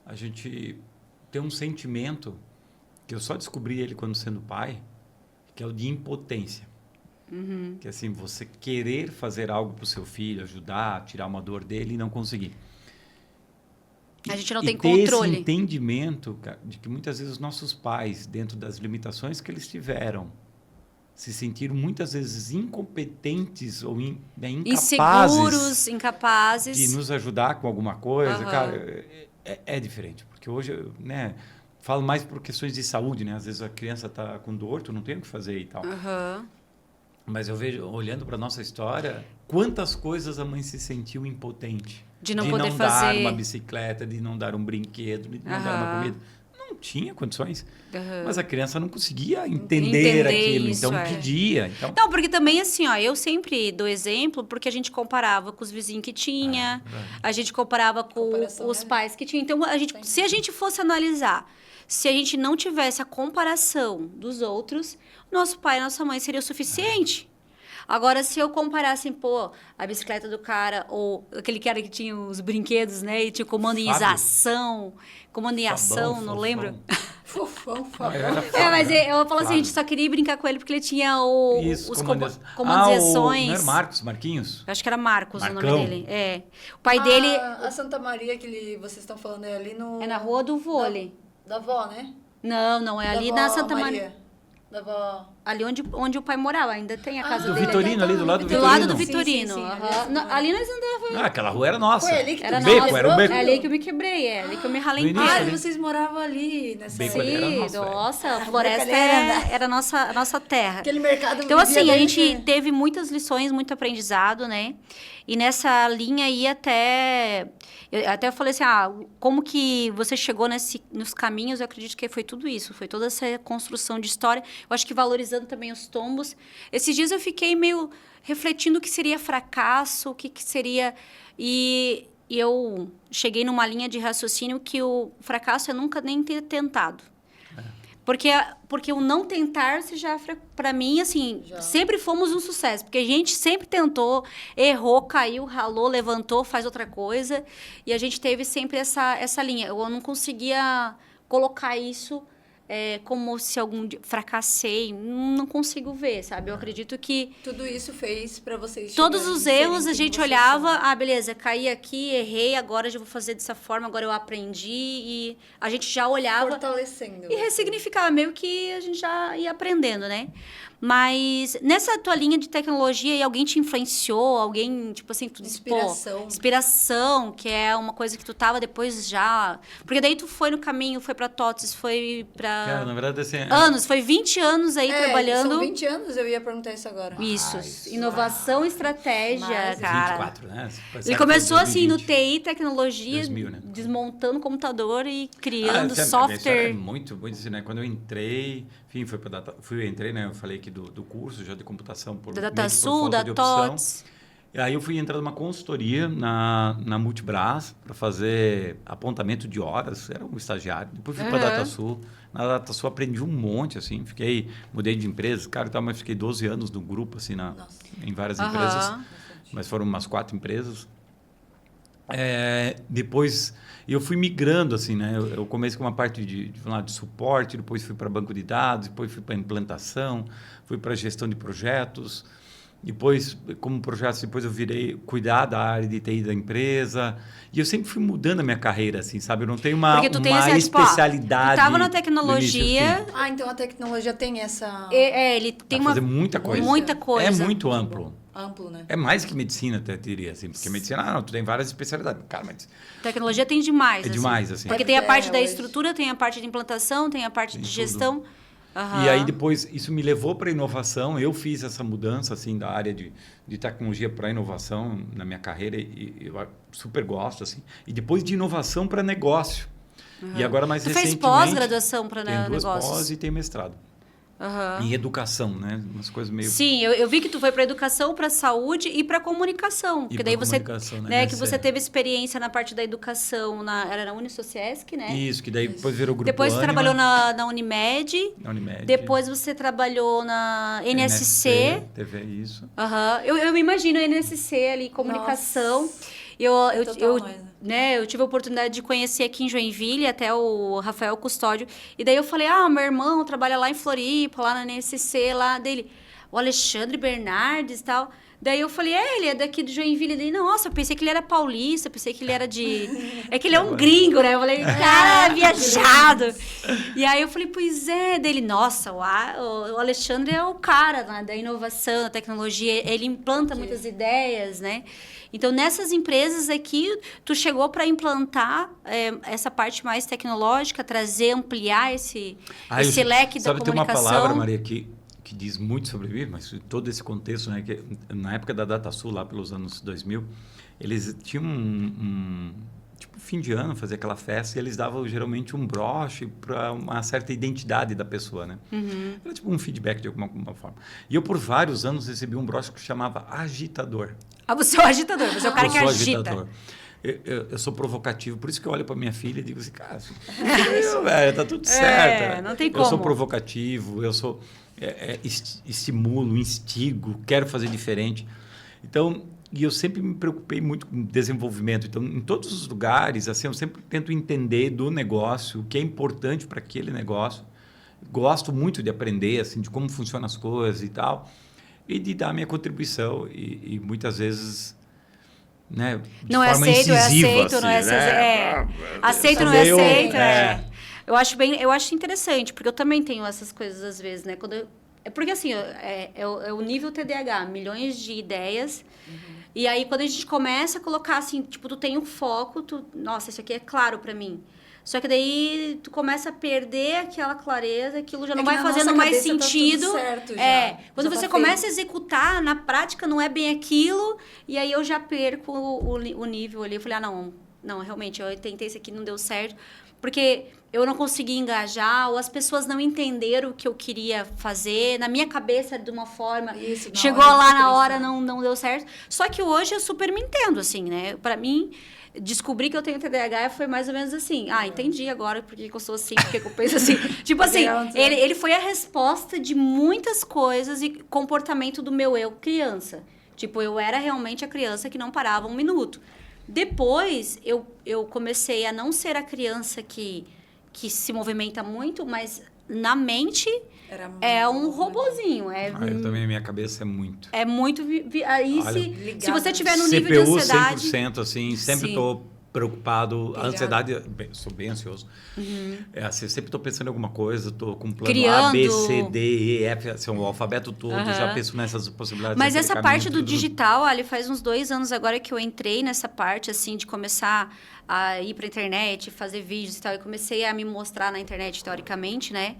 a gente... tem um sentimento que eu só descobri ele quando sendo pai, que é o de impotência. Que assim, você querer fazer algo para o seu filho, ajudar, tirar uma dor dele e não conseguir. A gente não tem controle. Esse entendimento de que muitas vezes os nossos pais, dentro das limitações que eles tiveram, se sentiram muitas vezes incompetentes ou incapazes de nos ajudar com alguma coisa. Cara, é diferente. Porque hoje, né, falo mais por questões de saúde, né? Às vezes a criança está com dor, tu não tem o que fazer e tal. Mas eu vejo, olhando para nossa história, quantas coisas a mãe se sentiu impotente. De não poder fazer. De não dar uma bicicleta, de não dar um brinquedo, de não dar uma comida. Não tinha condições. Mas a criança não conseguia entender aquilo, então pedia. Então... Não, porque também assim, ó, eu sempre dou exemplo porque a gente comparava com os vizinhos que tinha, a gente comparava com os pais que tinha. Então, se a gente fosse analisar, se a gente não tivesse a comparação dos outros, nosso pai e nossa mãe seria o suficiente. Agora, se eu comparasse, a bicicleta do cara, ou aquele cara que tinha os brinquedos, né? E tinha comando em ação, não lembro. Fofão. Mas eu falo assim, a gente só queria brincar com ele porque ele tinha os comandos e ações. Não era Marquinhos? Eu acho que era Marcos o nome dele. O pai dele... A Santa Maria que vocês estão falando é ali no... É na Rua do Vôlei. Da avó, né? Não, é ali na Santa Maria. Da avó. Ali onde o pai morava, ainda tem a casa dele. Do Vitorino, ali do lado do Vitorino. Do lado do Vitorino. Sim, ali nós andávamos. Aquela rua era nossa. Foi ali que era beco, era o beco. É ali que eu me quebrei, ali que eu me ralei inteira. Vocês moravam ali nessa beco ali era nosso, nossa, a floresta era a nossa terra. Aquele mercado. Então, assim, a gente teve muitas lições, muito aprendizado, né? E nessa linha aí até eu falei assim, como que você chegou nos caminhos? Eu acredito que foi tudo isso, foi toda essa construção de história. Eu acho que valorizando também os tombos. Esses dias eu fiquei meio refletindo o que seria fracasso, o que seria... E eu cheguei numa linha de raciocínio que o fracasso é nunca nem ter tentado. Porque o não tentar, para mim, assim, sempre fomos um sucesso. Porque a gente sempre tentou, errou, caiu, ralou, levantou, faz outra coisa. E a gente teve sempre essa linha. Eu não conseguia colocar isso como se algum dia fracassei. Não consigo ver, sabe? Eu acredito que... Tudo isso fez para vocês... Todos os erros, a gente olhava, beleza, caí aqui, errei, agora eu já vou fazer dessa forma, agora eu aprendi. E a gente já olhava... Fortalecendo. E ressignificava, meio que a gente já ia aprendendo, né? Mas nessa tua linha de tecnologia, e alguém te influenciou? Alguém, tipo assim... Inspiração, que é uma coisa que tu tava depois já... Porque daí tu foi no caminho, foi pra TOTS, foi pra... Cara, na verdade, assim... Anos, foi 20 anos aí trabalhando. São 20 anos, eu ia perguntar isso agora. Isso, inovação e estratégia, cara. 24, né? Ele começou assim no TI, tecnologia, 2000, né? Desmontando computador e criando software. É muito assim, né? Quando eu entrei, enfim, entrei, né? Eu falei aqui do curso já de computação por da DataSul, da TOTS. E aí eu fui entrar numa consultoria na Multibras para fazer apontamento de horas, era um estagiário. Depois fui para a DataSul. Na DataSul aprendi um monte, assim, mudei de empresa, mas fiquei 12 anos no grupo, assim, em várias empresas. Mas foram umas 4 empresas. Depois eu fui migrando, assim, né? Eu comecei com uma parte de suporte, depois fui para banco de dados, depois fui para implantação, fui para gestão de projetos. Depois, como projetos, depois eu virei cuidar da área de TI da empresa. E eu sempre fui mudando a minha carreira, assim, sabe? Eu não tenho uma especialidade. Tu estava na tecnologia. Então a tecnologia tem essa... ele tem fazer muita coisa. Muita coisa. É muito amplo. Amplo, né? É mais que medicina, até diria, assim. Porque medicina, tu tem várias especialidades. Cara, mas... Tecnologia tem demais, demais, assim. Porque tem a parte da estrutura, tem a parte de implantação, tem a parte de gestão... E aí depois isso me levou para a inovação. Eu fiz essa mudança assim da área de tecnologia para inovação na minha carreira e eu super gosto assim. E depois de inovação para negócio. E agora mais recentemente... Tu fez pós-graduação para negócios? Tenho 2 pós e tenho mestrado. Em educação, né? Umas coisas meio... Sim, eu vi que tu foi para educação, para saúde e para comunicação. Porque daí você, né, que você teve experiência na parte da educação, era na Unisociesc, né? Isso, que daí depois virou grupo Depois você Anima. trabalhou na Unimed. Na Unimed. Depois você trabalhou na NSC. Teve isso. Eu me imagino a NSC ali, comunicação. Nossa. Eu tive a oportunidade de conhecer aqui em Joinville, até o Rafael Custódio. E daí eu falei, meu irmão trabalha lá em Floripa, lá na NSC, lá dele. O Alexandre Bernardes e tal. Daí eu falei, ele é daqui do Joinville. Daí, nossa, eu pensei que ele era paulista, eu pensei que ele era de... É que ele é um gringo, né? Eu falei, cara, viajado. E aí eu falei, pois é. Daí ele, nossa, o Alexandre é o cara, né, da inovação, da tecnologia. Ele implanta muitas ideias, né? Então, nessas empresas aqui, tu chegou para implantar essa parte mais tecnológica, trazer, ampliar esse leque da comunicação. Tem uma palavra, Maria, que diz muito sobre mim, mas todo esse contexto, né, que na época da DataSul, lá pelos anos 2000, eles tinham tipo, fim de ano, fazia aquela festa, e eles davam geralmente um broche para uma certa identidade da pessoa, né? Era tipo um feedback de alguma forma. E eu, por vários anos, recebi um broche que chamava agitador. Ah, você é o agitador, você é o cara que agita. Agitador. Eu sou provocativo, por isso que eu olho para minha filha e digo assim, cara, velho, tá tudo certo. Não tem como. Eu sou provocativo, eu sou estimulo, instigo, quero fazer diferente. Então, e eu sempre me preocupei muito com desenvolvimento. Então, em todos os lugares, assim, eu sempre tento entender do negócio, o que é importante para aquele negócio. Gosto muito de aprender, assim, de como funcionam as coisas e tal, e de dar minha contribuição. E muitas vezes... Né, de não forma aceito, incisiva, aceito, assim, não é aceito. Aceito, não é aceito. Eu acho interessante, porque eu também tenho essas coisas às vezes, né? Porque assim, é o nível TDAH, milhões de ideias. E aí, quando a gente começa a colocar assim, tipo, tu tem um foco, nossa, isso aqui é claro para mim. Só que daí tu começa a perder aquela clareza, aquilo já não vai fazendo mais sentido. Tá tudo certo já. Quando já você tá começa feito. a executar, na prática não é bem aquilo, e aí eu já perco o nível ali. Eu falei, não, realmente, eu tentei isso aqui, não deu certo, porque eu não consegui engajar, ou as pessoas não entenderam o que eu queria fazer, na minha cabeça era de uma forma, chegou lá na hora, não deu certo. Só que hoje eu super me entendo, assim, né? Pra mim... Descobrir que eu tenho TDAH foi mais ou menos assim. Entendi agora porque eu sou assim, porque eu penso assim. Tipo assim, ele foi a resposta de muitas coisas e comportamento do meu eu criança. Tipo, eu era realmente a criança que não parava um minuto. Depois, eu comecei a não ser a criança que se movimenta muito, mas na mente... é um robozinho. Eu também, minha cabeça é muito. É muito... Aí, olha, se você tiver no nível de ansiedade... 100%, assim, sempre estou preocupado. A ansiedade, sou bem ansioso. Assim, sempre estou pensando em alguma coisa, estou com plano A, B, C, D, E, F, assim, o alfabeto todo, já penso nessas possibilidades. Mas essa parte do digital, ali faz uns 2 anos agora que eu entrei nessa parte, assim, de começar a ir para a internet, fazer vídeos e tal, e comecei a me mostrar na internet, teoricamente, né?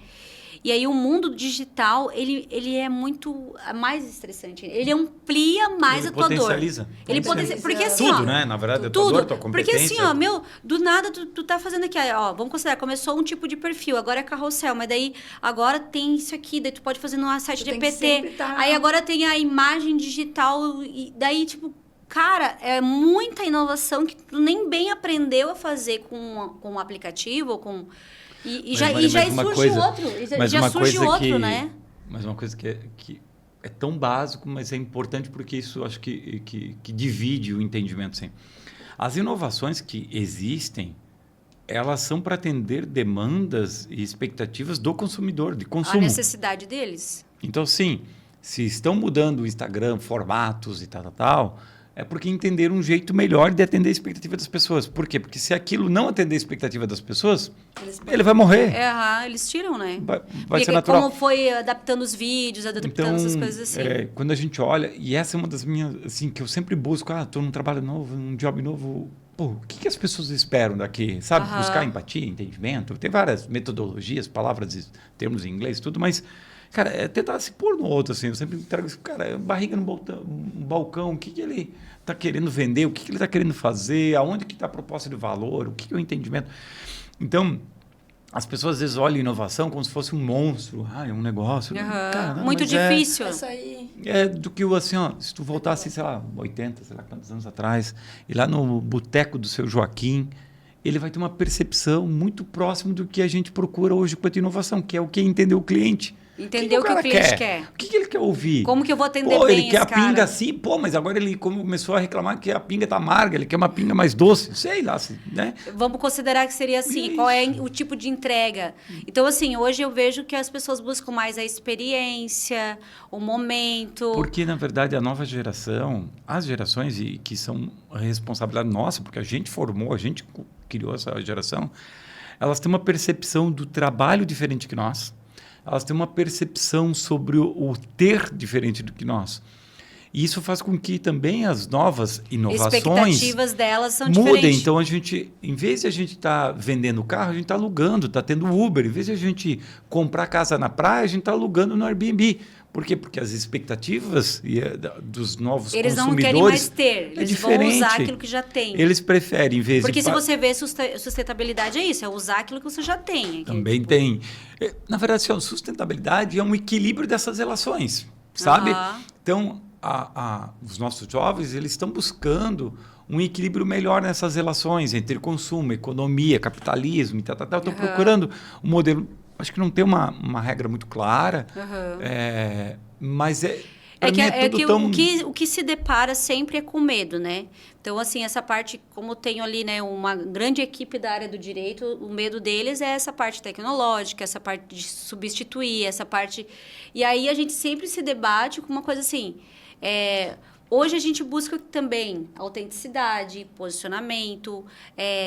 E aí o mundo digital, ele é muito mais estressante. Ele amplia mais a tua dor. Ele potencializa. Porque assim, tudo, né? Na verdade, a tua dor, tua competência. Porque assim, do nada tu tá fazendo aqui, vamos considerar, começou um tipo de perfil, agora é carrossel, mas daí agora tem isso aqui, daí tu pode fazer no site de EPT. Aí agora tem a imagem digital, e daí tipo, cara, é muita inovação que tu nem bem aprendeu a fazer com um aplicativo ou com... E já surge outro, né? Mas uma coisa que é tão básico, mas é importante porque isso acho que divide o entendimento. Assim. As inovações que existem, elas são para atender demandas e expectativas do consumidor, de consumo. A necessidade deles. Então, sim, se estão mudando o Instagram, formatos e tal... é porque entenderam um jeito melhor de atender a expectativa das pessoas. Por quê? Porque se aquilo não atender a expectativa das pessoas, ele vai morrer. Eles tiram, né? Vai ser natural. Como foi adaptando os vídeos, adaptando essas coisas assim. Quando a gente olha, e essa é uma das minhas, assim, que eu sempre busco, estou num trabalho novo, num job novo, o que as pessoas esperam daqui? Sabe? Buscar empatia, entendimento. Tem várias metodologias, palavras, termos em inglês, tudo, mas... Cara, é tentar se pôr no outro, assim. Eu sempre trago isso, cara, barriga no balcão, o que ele está querendo vender, o que ele está querendo fazer, aonde que está a proposta de valor, o que é o entendimento. Então, as pessoas às vezes olham inovação como se fosse um monstro, é um negócio. Cara, não, muito difícil. Do que assim, se tu voltasse, sei lá, 80, sei lá quantos anos atrás, e lá no boteco do seu Joaquim, ele vai ter uma percepção muito próxima do que a gente procura hoje quanto inovação, que é o que é entender o cliente. Entender o que o cliente quer. O que ele quer ouvir? Como que eu vou atender bem ele quer a pinga assim, mas agora ele começou a reclamar que a pinga tá amarga, ele quer uma pinga mais doce, sei lá, né? Vamos considerar que seria assim, qual é o tipo de entrega. Então, assim, hoje eu vejo que as pessoas buscam mais a experiência, o momento. Porque, na verdade, a nova geração, as gerações que são responsabilidade nossa, porque a gente formou, a gente criou essa geração, elas têm uma percepção do trabalho diferente que nós. Elas têm uma percepção sobre o ter diferente do que nós. E isso faz com que também as novas inovações... expectativas delas são mudem. Diferentes. Então, em vez de a gente estar vendendo carro, a gente está alugando, está tendo Uber. Em vez de a gente comprar casa na praia, a gente está alugando no Airbnb. Por quê? Porque as expectativas dos novos eles consumidores... não querem mais ter, eles diferente. Vão usar aquilo que já tem. Eles preferem, em vez Porque de... se você vê sustentabilidade, é isso, é usar aquilo que você já tem. Também tem. Na verdade, sustentabilidade é um equilíbrio dessas relações, sabe? Então, os nossos jovens, eles estão buscando um equilíbrio melhor nessas relações entre consumo, economia, capitalismo e tal. Estão procurando um modelo... Acho que não tem uma regra muito clara, mas o que se depara sempre é com medo, né? Então, assim, essa parte, como tenho ali, né, uma grande equipe da área do direito, o medo deles é essa parte tecnológica, essa parte de substituir, essa parte... E aí a gente sempre se debate com uma coisa assim... Hoje a gente busca também autenticidade, posicionamento,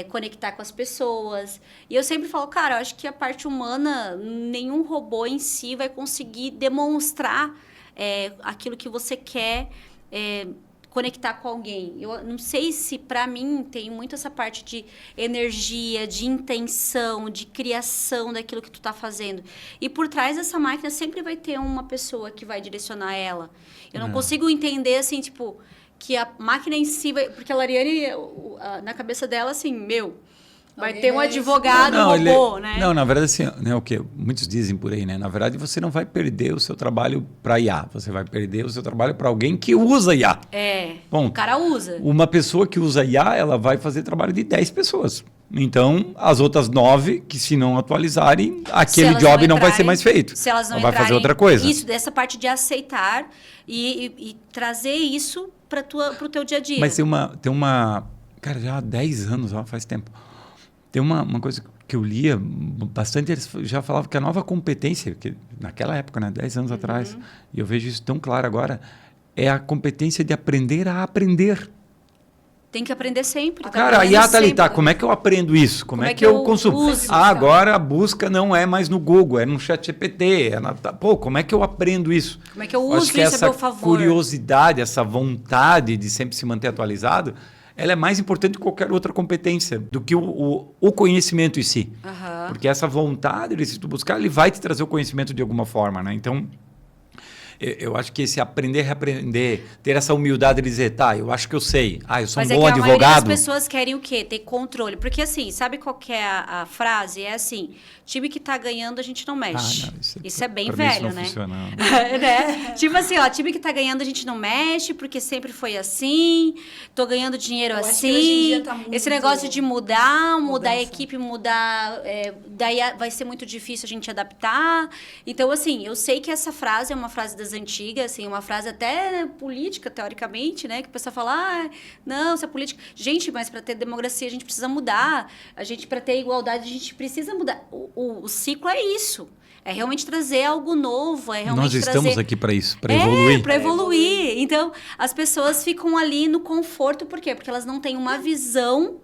conectar com as pessoas. E eu sempre falo, cara, eu acho que a parte humana, nenhum robô em si vai conseguir demonstrar aquilo que você quer conectar com alguém. Eu não sei se, para mim, tem muito essa parte de energia, de intenção, de criação daquilo que tu tá fazendo. E por trás dessa máquina sempre vai ter uma pessoa que vai direcionar ela. Eu não consigo entender, assim, tipo, que a máquina em si vai... Porque a Lariane, na cabeça dela, assim, vai ter um advogado, robô, né? Não, na verdade, assim, né, o que muitos dizem por aí, né? Na verdade, você não vai perder o seu trabalho para IA. Você vai perder o seu trabalho para alguém que usa IA. Bom, o cara usa. Uma pessoa que usa IA, ela vai fazer trabalho de 10 pessoas. Então, as outras 9, que se não atualizarem, aquele job não vai ser mais feito. Se elas não vai fazer outra coisa. Isso, dessa parte de aceitar e trazer isso para o teu dia a dia. Mas tem uma... Cara, já há 10 anos, faz tempo. Tem uma coisa que eu lia bastante, eles já falavam que a nova competência, que naquela época, né, 10 anos atrás, e eu vejo isso tão claro agora, é a competência de aprender a aprender. Tem que aprender sempre. Cara, a IA tá ali, tá? Como é que eu aprendo isso? Como é que eu consumo? Agora a busca não é mais no Google, é no ChatGPT. Como é que eu aprendo isso? Como é que eu uso isso a meu favor? Essa curiosidade, essa vontade de sempre se manter atualizado, ela é mais importante que qualquer outra competência do que o conhecimento em si. Porque essa vontade, se tu buscar, ele vai te trazer o conhecimento de alguma forma, né? Então, eu acho que esse aprender, reaprender, ter essa humildade de dizer, tá, eu acho que eu sei. Eu sou um bom advogado. Mas a maioria das pessoas querem o quê? Ter controle. Porque assim, sabe qual que é a frase? É assim, time que tá ganhando a gente não mexe. Não, isso é bem velho, né? Funciona, né? Tipo assim, time que tá ganhando a gente não mexe, porque sempre foi assim, tô ganhando dinheiro assim. Tá muito... Esse negócio de mudar a equipe, daí vai ser muito difícil a gente adaptar. Então, assim, eu sei que essa frase é uma frase das antigas, assim, uma frase até política, teoricamente, né? Que o pessoal fala, não, isso é política. Gente, mas para ter democracia a gente precisa mudar. Para ter igualdade a gente precisa mudar. O ciclo é isso. É realmente trazer algo novo, Nós estamos aqui para isso, para evoluir. Para evoluir. Então, as pessoas ficam ali no conforto, por quê? Porque elas não têm uma visão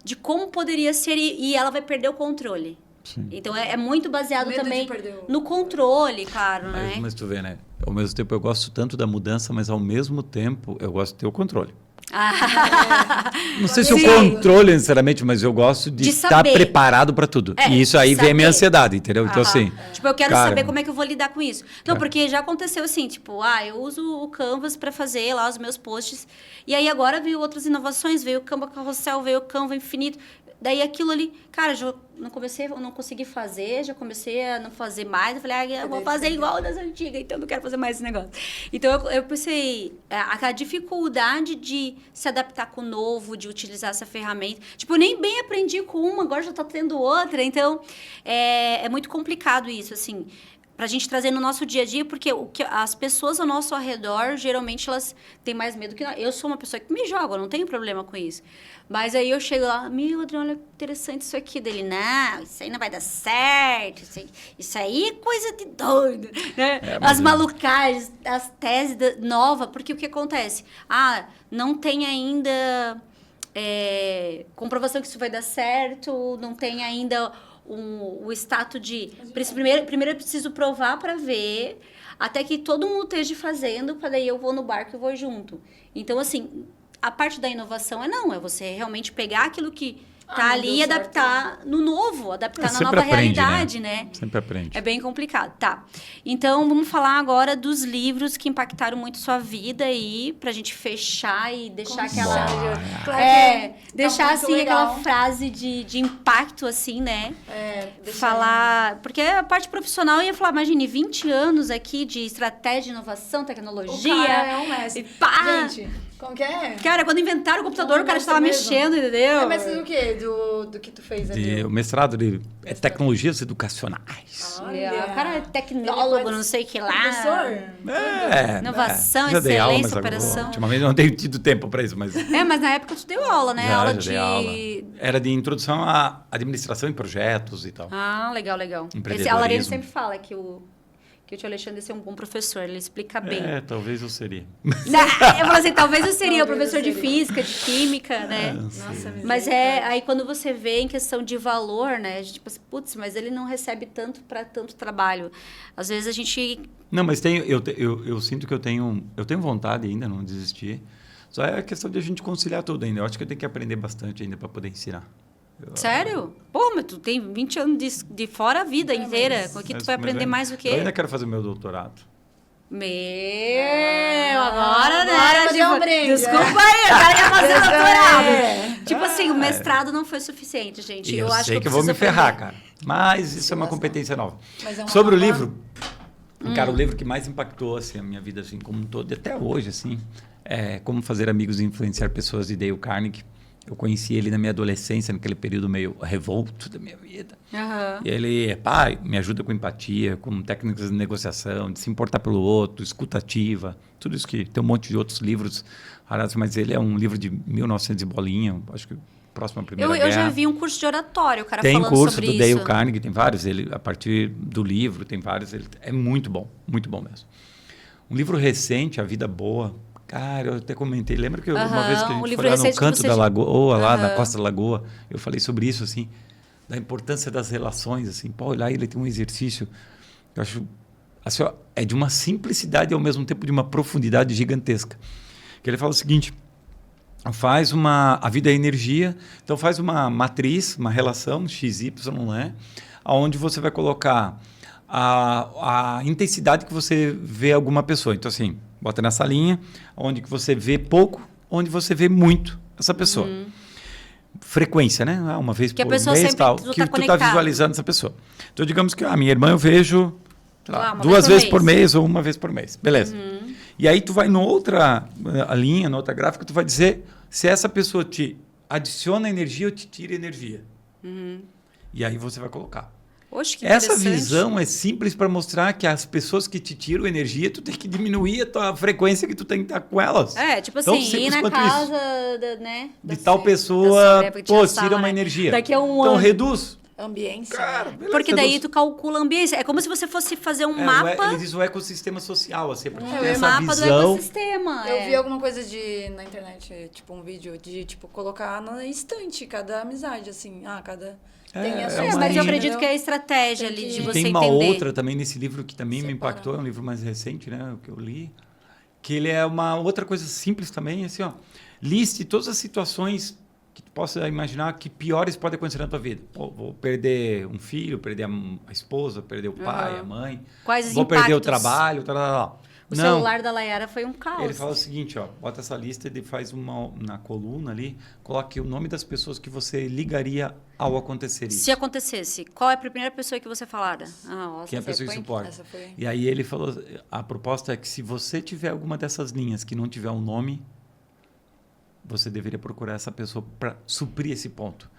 de como poderia ser e ela vai perder o controle. Sim. Então, é muito baseado também no controle, claro, né? Mas tu vê, né? Ao mesmo tempo, eu gosto tanto da mudança, mas ao mesmo tempo, eu gosto de ter o controle. Não sei se o controle necessariamente, mas eu gosto de estar preparado para tudo. E isso aí vem a minha ansiedade, entendeu? Então, assim... Tipo, eu quero saber como é que eu vou lidar com isso. Não, porque já aconteceu assim, tipo, eu uso o Canvas para fazer lá os meus posts. E aí agora veio outras inovações, veio o Canva Carrossel, veio o Canva Infinito. Daí aquilo ali, cara, eu não consegui fazer, já comecei a não fazer mais. Eu falei, eu vou fazer igual das antigas, então eu não quero fazer mais esse negócio. Então eu pensei, a dificuldade de se adaptar com o novo, de utilizar essa ferramenta. Tipo, eu nem bem aprendi com uma, agora já tô tendo outra. Então, é muito complicado isso, assim. pra gente trazer no nosso dia a dia, porque as pessoas ao nosso redor, geralmente, elas têm mais medo que nós. Eu sou uma pessoa que me joga, eu não tenho problema com isso. Mas aí eu chego lá, meu, Adriano, olha interessante isso aqui dele. Não, isso aí não vai dar certo, isso aí é coisa de doido. Né? As malucagens, as teses novas, porque o que acontece? Não tem ainda comprovação que isso vai dar certo, não tem ainda o status de... Primeiro eu preciso provar para ver, até que todo mundo esteja fazendo, para daí eu vou no barco e vou junto. Então, assim, a parte da inovação é você realmente pegar aquilo que tá ali e adaptar no novo, adaptar na nova realidade, né? Sempre aprende. É bem complicado, tá. Então, vamos falar agora dos livros que impactaram muito sua vida aí, pra gente fechar e deixar aquela... deixar, assim, legal. Aquela frase de impacto, assim, né? Falar... Porque a parte profissional, eu ia falar, imagine, 20 anos aqui de estratégia, inovação, tecnologia... O cara é um mestre. Gente... Como que é? Cara, quando inventaram o computador, o cara estava mexendo, entendeu? Mas do quê? Do que tu fez ali? O mestrado de tecnologias educacionais. O cara é tecnólogo, não sei o que lá. Professor? Inovação, excelência, operação. Ultimamente eu não tenho tido tempo para isso, mas... mas na época tu deu aula, né? Aula. Era de introdução à administração em projetos e tal. Legal. A Lariane sempre fala que o tio Alexandre é um bom professor, ele explica bem. Talvez eu seria. Eu falo assim, talvez eu seria o professor de física, de química, né? Nossa, mas aí quando você vê em questão de valor, né? A gente pensa, putz, mas ele não recebe tanto para tanto trabalho. Às vezes a gente... Não, mas eu sinto que eu tenho vontade ainda, não desistir. Só é a questão de a gente conciliar tudo ainda. Eu acho que eu tenho que aprender bastante ainda para poder ensinar. Sério? Pô, mas tu tem 20 anos de fora a vida inteira. Com que tu vai aprender mais o quê? Eu ainda quero fazer meu doutorado. Agora, né? Desculpa aí, o cara quer fazer doutorado. Tipo assim, o mestrado não foi suficiente, gente. Eu acho sei que eu vou me ferrar, cara. Mas isso é uma competência nova. Sobre o livro, cara, o livro que mais impactou assim, a minha vida assim, como um todo, e até hoje, assim, é Como Fazer Amigos e Influenciar Pessoas, de Dale Carnegie. Eu conheci ele na minha adolescência, naquele período meio revolto da minha vida. E ele, me ajuda com empatia, com técnicas de negociação, de se importar pelo outro, escutativa, tudo isso que tem um monte de outros livros, mas ele é um livro de 1900 e bolinha, acho que próximo à Primeira Guerra. Eu já vi um curso de oratório, o cara falando sobre isso. Tem curso do Dale Carnegie, tem vários, a partir do livro, tem vários, é muito bom mesmo. Um livro recente, A Vida Boa. Cara, eu até comentei. Lembra que uma vez que a gente foi lá no canto da lagoa, lá na Costa da Lagoa, eu falei sobre isso, assim, da importância das relações, assim. Pô, lá ele tem um exercício que eu acho, assim, é de uma simplicidade e ao mesmo tempo de uma profundidade gigantesca. Que ele fala o seguinte, a vida é energia, então faz uma matriz, uma relação, XY, né? Onde você vai colocar a intensidade que você vê alguma pessoa. Então, assim, bota nessa linha, onde que você vê pouco, onde você vê muito essa pessoa. Frequência, né? Uma vez por mês, tal. Que tu está visualizando essa pessoa. Então, digamos que a minha irmã eu vejo duas vezes por mês ou uma vez por mês. Beleza. E aí tu vai na outra linha, na outra gráfica, tu vai dizer se essa pessoa te adiciona energia ou te tira energia. E aí você vai colocar. Oxe, que essa visão é simples para mostrar que as pessoas que te tiram energia, tu tem que diminuir a frequência que tu tem que estar com elas. Tipo assim, ir na casa de tal pessoa, tira uma energia. Daqui a um ano. Então reduz. Ambiência. Cara, beleza, porque daí tu calcula a ambiência. É como se você fosse fazer um mapa. Ele diz o ecossistema social, assim, porque tem essa mapa visão. Do ecossistema. Eu vi alguma coisa na internet, tipo um vídeo de colocar na estante cada amizade, assim. Mas eu acredito que é a estratégia ali de você entender. Tem uma outra também nesse livro que também me impactou, é um livro mais recente, né, que eu li, que ele é uma outra coisa simples também, assim, liste todas as situações que tu possa imaginar que piores podem acontecer na tua vida. Vou perder um filho, perder a esposa, perder o pai, a mãe. Quais os vou impactos? Perder o trabalho, O celular da Layara foi um caos. Ele fala o seguinte, bota essa lista e faz na coluna ali, coloque o nome das pessoas que você ligaria ao acontecer isso. Se acontecesse, qual é a primeira pessoa que você falaria? Quem é a pessoa que suporta? E aí ele falou, a proposta é que se você tiver alguma dessas linhas que não tiver um nome, você deveria procurar essa pessoa para suprir esse ponto.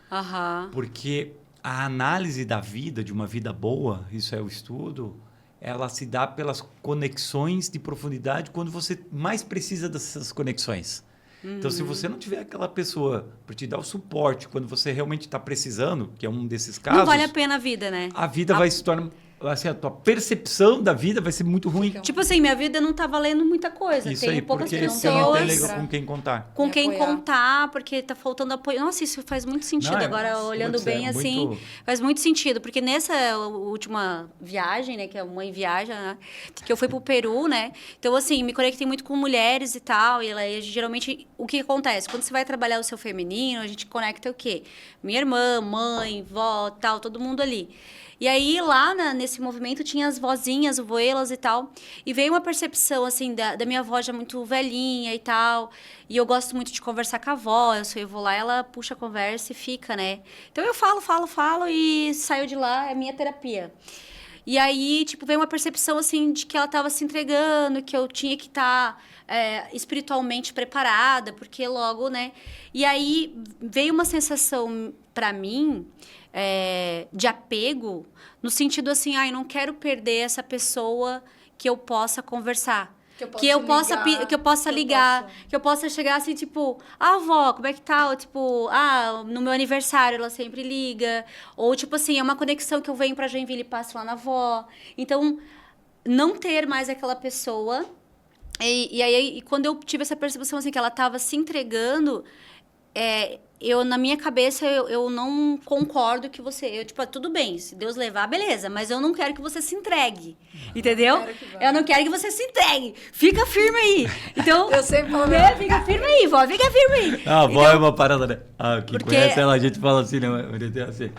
Porque a análise da vida, de uma vida boa, isso é o estudo, ela se dá pelas conexões de profundidade quando você mais precisa dessas conexões. Então, se você não tiver aquela pessoa para te dar o suporte quando você realmente está precisando, que é um desses casos... Não vale a pena a vida, né? A vida vai se tornar... Assim, a tua percepção da vida vai ser muito ruim. Tipo assim, minha vida não tá valendo muita coisa. Isso tem aí, poucas porque pessoas você não tem com quem contar. Com quem contar, porque tá faltando apoio. Nossa, isso faz muito sentido agora, olhando bem assim. Faz muito sentido, porque nessa última viagem, né, que a mãe viaja, né, que eu fui pro Peru, né? Então, assim, me conectei muito com mulheres e tal. E geralmente, o que acontece? Quando você vai trabalhar o seu feminino, a gente conecta o quê? Minha irmã, mãe, vó, tal, todo mundo ali. E aí, lá nesse movimento, tinha as vozinhas, voelas e tal. E veio uma percepção, assim, da minha avó já muito velhinha e tal. E eu gosto muito de conversar com a avó. Eu vou lá, ela puxa a conversa e fica, né? Então, eu falo e saio de lá, é minha terapia. E aí, tipo, veio uma percepção, assim, de que ela estava se entregando, que eu tinha que estar espiritualmente preparada, porque logo, né? E aí, veio uma sensação para mim... de apego, no sentido assim, não quero perder essa pessoa que eu possa conversar. Que eu possa ligar, que eu possa chegar assim, tipo, avó, como é que tá? Ou, tipo, no meu aniversário ela sempre liga. Ou, tipo assim, é uma conexão que eu venho pra Joinville e passo lá na avó. Então, não ter mais aquela pessoa. E aí, quando eu tive essa percepção, assim, que ela tava se entregando... na minha cabeça, eu não concordo que você... tipo, tudo bem, se Deus levar, beleza. Mas eu não quero que você se entregue. Entendeu? Eu não quero que você se entregue. Fica firme aí. Então... eu sempre falo... fica firme aí, vó. Fica firme aí. A avó é uma parada, né? Quem conhece ela, a gente fala assim, né? Assim,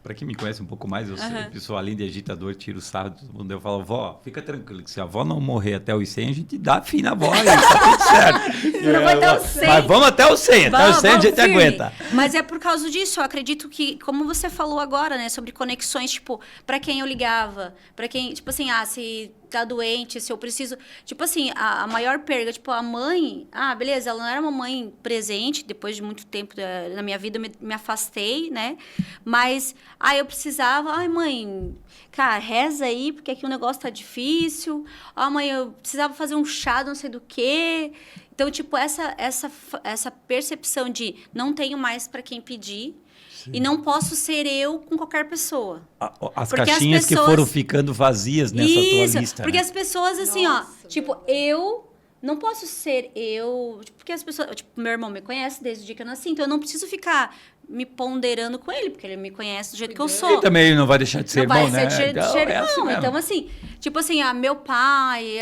para quem me conhece um pouco mais, eu sou além de agitador, tiro sarro de todo mundo. Eu falo, vó, fica tranquilo, que se a avó não morrer até os 100, a gente dá fim na avó, aí tá tudo certo. Não vai até os 100. Mas vamos até os 100, até os 100 a gente aguenta. Mas é por causa disso, eu acredito que, como você falou agora, né, sobre conexões, tipo, para quem eu ligava, para quem, tipo assim, se tá doente, se eu preciso... Tipo assim, a maior perda, tipo, a mãe... beleza, ela não era uma mãe presente, depois de muito tempo na minha vida, me afastei, né? Mas, eu precisava... mãe, cara, reza aí, porque aqui o negócio tá difícil. Mãe, eu precisava fazer um chá, não sei do quê. Então, tipo, essa percepção de não tenho mais para quem pedir. Sim. E não posso ser eu com qualquer pessoa. As caixinhas que foram ficando vazias nessa tua lista. Porque né? As pessoas, assim, tipo, eu não posso ser eu... Porque as pessoas... Tipo, meu irmão me conhece desde o dia que eu nasci, então eu não preciso ficar me ponderando com ele, porque ele me conhece do jeito que eu sou. E também não vai deixar de ser irmão, né? Não vai deixar de ser irmão. Então, assim, tipo assim, meu pai,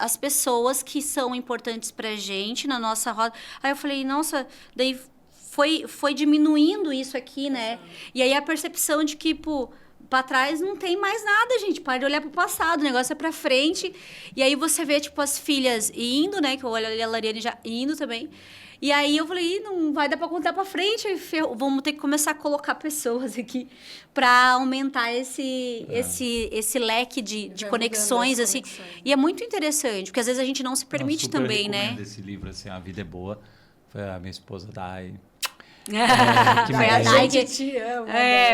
as pessoas que são importantes pra gente na nossa roda... Aí eu falei, nossa, daí... Foi diminuindo isso aqui, né? E aí a percepção de que, pra trás não tem mais nada, gente. Para de olhar pro passado, o negócio é pra frente. E aí você vê, tipo, as filhas indo, né? Que eu olho a Lariane já indo também. E aí eu falei, não vai dar pra contar pra frente. Vamos ter que começar a colocar pessoas aqui pra aumentar esse leque de conexões, assim. E é muito interessante, porque às vezes a gente não se permite também, né? Esse livro, assim, A Vida é Boa. Foi a minha esposa Dai. Foi a Dai que te ama.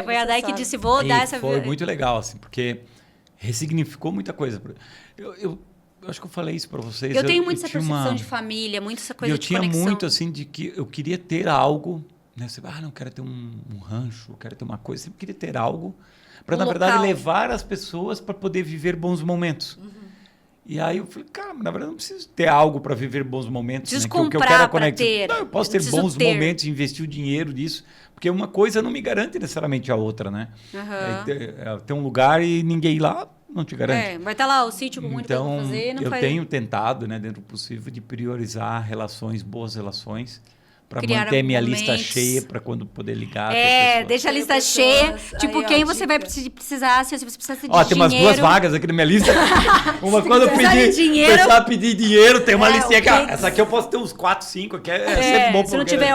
Foi a Dai que disse, vou dar essa... Foi muito legal, assim, porque ressignificou muita coisa. Eu acho que eu falei isso para vocês. Eu tenho muito essa percepção de família, muito essa coisa de conexão. Eu tinha muito, assim, de que eu queria ter algo, né? Você, não, quero ter um rancho, quero ter uma coisa. Eu sempre queria ter algo para, na verdade, levar as pessoas para poder viver bons momentos. E aí eu falei, cara, na verdade eu não preciso ter algo para viver bons momentos. Preciso né? comprar que eu quero para ter. Não, eu posso ter bons momentos e investir o dinheiro disso. Porque uma coisa não me garante necessariamente a outra, né? Ter um lugar e ninguém ir lá não te garante. Vai estar lá o sítio com muito coisa para fazer. Não tenho tentado, né, dentro do possível, de priorizar relações, boas relações. Para manter minha lista cheia, para quando poder ligar. Deixa a lista cheia. Tipo, quem você vai precisar, se você precisa de dinheiro. Tem umas 2 vagas aqui na minha lista. Uma quando eu precisar pedir dinheiro, tem uma listinha que essa aqui eu posso ter uns 4, 5. Aqui sempre bom. Se não tiver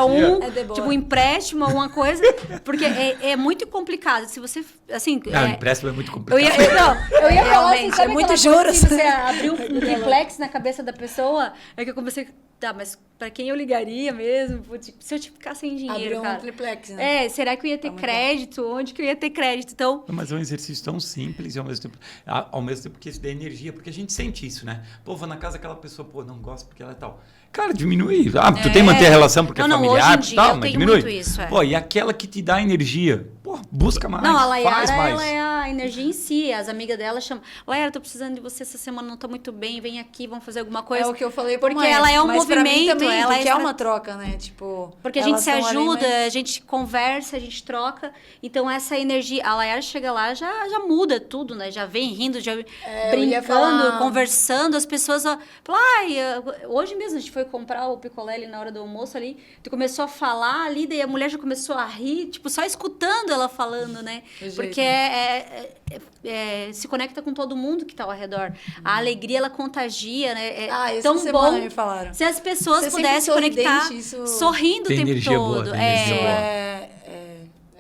tipo um empréstimo, alguma coisa. Porque é muito complicado. Se você, assim... empréstimo é muito complicado. Eu ia falar assim, sabe muito juros. Se você abrir um triplex na cabeça da pessoa, é que eu comecei... tá, mas pra quem eu ligaria mesmo? Se eu ficar sem dinheiro, Abriu um triplex, né? Será que eu ia ter crédito? Bom. Onde que eu ia ter crédito? Então... Mas é um exercício tão simples e ao mesmo tempo que isso dá energia, porque a gente sente isso, né? Pô, vou na casa daquela pessoa, pô, não gosto porque ela é tal. Cara, diminui. Tu tem que manter a relação porque é familiar e tal, mas diminui. Muito isso, Pô, e aquela que te dá energia, pô, busca mais, não, a Layara, faz mais. Ela é a energia em si. As amigas dela chamam, Layara, tô precisando de você essa semana, não tô muito bem, vem aqui, vamos fazer alguma coisa. É o que eu falei pra porque ela é um movimento, também, ela é uma troca, né? Tipo, porque a gente se ajuda, a gente conversa, a gente troca. Então essa energia, a Layara chega lá, já muda tudo, né? Já vem rindo, já brincando, conversando, as pessoas falam, hoje mesmo a gente foi comprar o picolé ali na hora do almoço ali, tu começou a falar ali, daí a mulher já começou a rir, tipo, só escutando ela falando, né? Porque se conecta com todo mundo que tá ao redor. A alegria, ela contagia, né? É tão bom me falaram. se as pessoas pudessem conectar sorrindo o tempo todo. É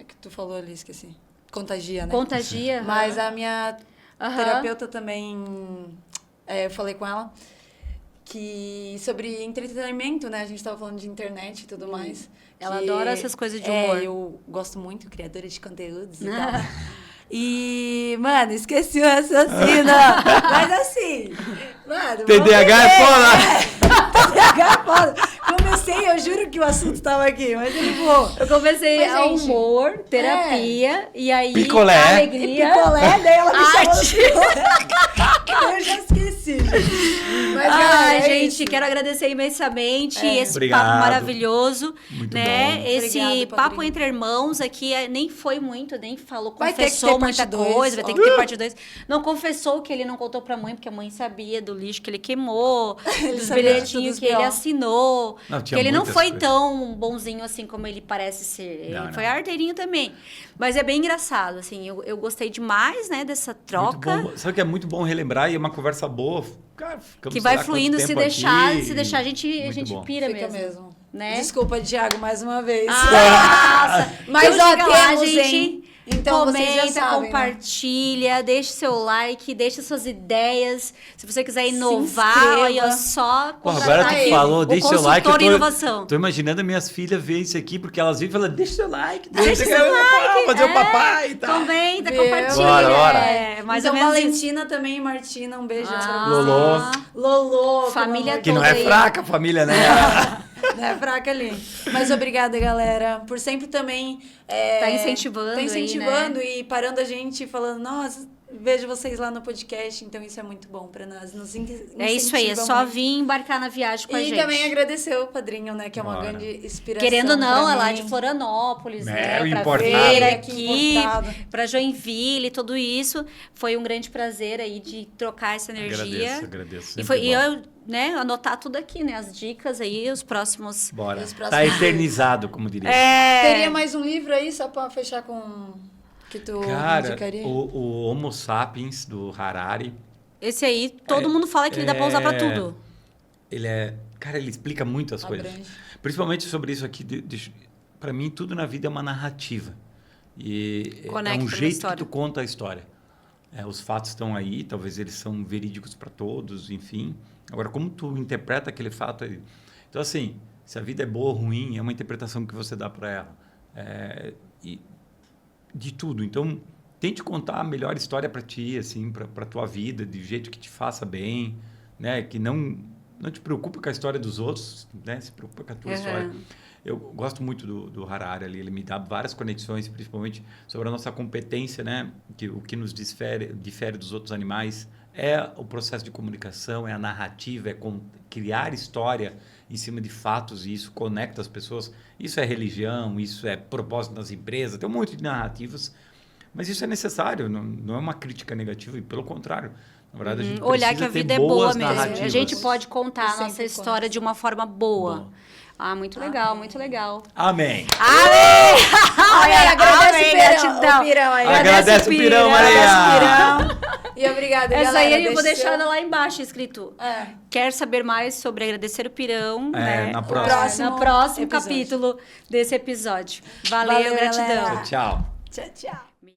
que tu falou ali, esqueci. Contagia, né? Contagia. Mas a minha terapeuta também, eu falei com ela, que sobre entretenimento, né? A gente tava falando de internet e tudo mais. Ela adora essas coisas de humor. Eu gosto muito, criadora de conteúdos e tal. E, mano, esqueci o raciocínio. Mas assim, mano... TDAH é foda! TDAH é foda. Comecei, eu juro que o assunto tava aqui, mas eu não vou. Eu comecei a humor, terapia, e aí picolé. Alegria. E picolé, daí ela me chamou no picolé. Eu já esqueci, gente. Mas, gente, quero agradecer imensamente esse papo maravilhoso. Muito né? bom. Esse Obrigado, papo entre irmãos aqui nem foi muito, nem falou, confessou muita coisa, vai ter que ter parte 2. Não confessou que ele não contou pra mãe, porque a mãe sabia do lixo que ele queimou, dos bilhetinhos que ele assinou. Que ele não foi tão bonzinho assim como ele parece ser. Ele foi arteirinho também. Mas é bem engraçado, assim. Eu gostei demais, né, dessa troca. Sabe que é muito bom relembrar e é uma conversa boa. Cara, que vai fluindo, se deixar a gente pira mesmo. Né? Desculpa, Thiago, mais uma vez. Nossa, mas ó, temos, lá, gente. Então, comenta, compartilha, deixa seu like, deixa suas ideias. Se você quiser inovar, olha só. Agora tu falou, deixa seu like. Inovação. Tô imaginando as minhas filhas verem isso aqui, porque elas vêm e falam, deixa seu like. Deixa seu like. Fazer o papai e tal. Comenta, compartilha. Bora. Mais então, ou menos Valentina isso. Também, Martina, um beijo pra vocês. Lolô. Família toda. Que não é fraca a família, né? Não é fraca ali. Mas obrigada, galera, por sempre também... tá incentivando e parando a gente, falando, nossa, vejo vocês lá no podcast, então isso é muito bom pra nós. É isso aí, é só vir embarcar na viagem com a gente. E também agradecer o padrinho, né, que é uma grande inspiração. Querendo ou não, é lá de Florianópolis, né, pra vir aqui, pra Joinville, tudo isso. Foi um grande prazer aí de trocar essa energia. Agradeço. E eu, né, anotar tudo aqui, né, as dicas aí, os próximos... Bora. Tá eternizado, como diria. Teria mais um livro aí, só pra fechar com... que tu indicaria? O Homo Sapiens, do Harari. Esse aí, todo mundo fala que ele dá pra usar pra tudo. Cara, ele explica muitas coisas. Principalmente sobre isso aqui. Pra mim, tudo na vida é uma narrativa. E é um jeito que tu conta a história. Os fatos estão aí, talvez eles são verídicos para todos, enfim. Agora, como tu interpreta aquele fato aí? Então, assim, se a vida é boa ou ruim, é uma interpretação que você dá para ela. De tudo. Então, tente contar a melhor história para ti, assim, para tua vida, de jeito que te faça bem, né? Que não te preocupe com a história dos outros, né? Se preocupa com a tua história. Eu gosto muito do Harari ali, ele me dá várias conexões, principalmente sobre a nossa competência, né? Que o que nos difere dos outros animais é o processo de comunicação, é a narrativa, é criar história em cima de fatos, e isso conecta as pessoas. Isso é religião, isso é propósito nas empresas, tem um monte de narrativas, mas isso é necessário, não é uma crítica negativa, e pelo contrário. Na verdade, a gente olhar que a vida é boa mesmo. Narrativas. A gente pode contar a nossa história de uma forma boa. Muito legal, muito legal. Amém. Agradece o Pirão aí. Agradece o Pirão, Maria. E obrigada, galera. Essa aí eu vou deixar lá embaixo escrito. Quer saber mais sobre agradecer o Pirão? Né? No próximo capítulo desse episódio. Valeu, gratidão. Tchau. Tchau.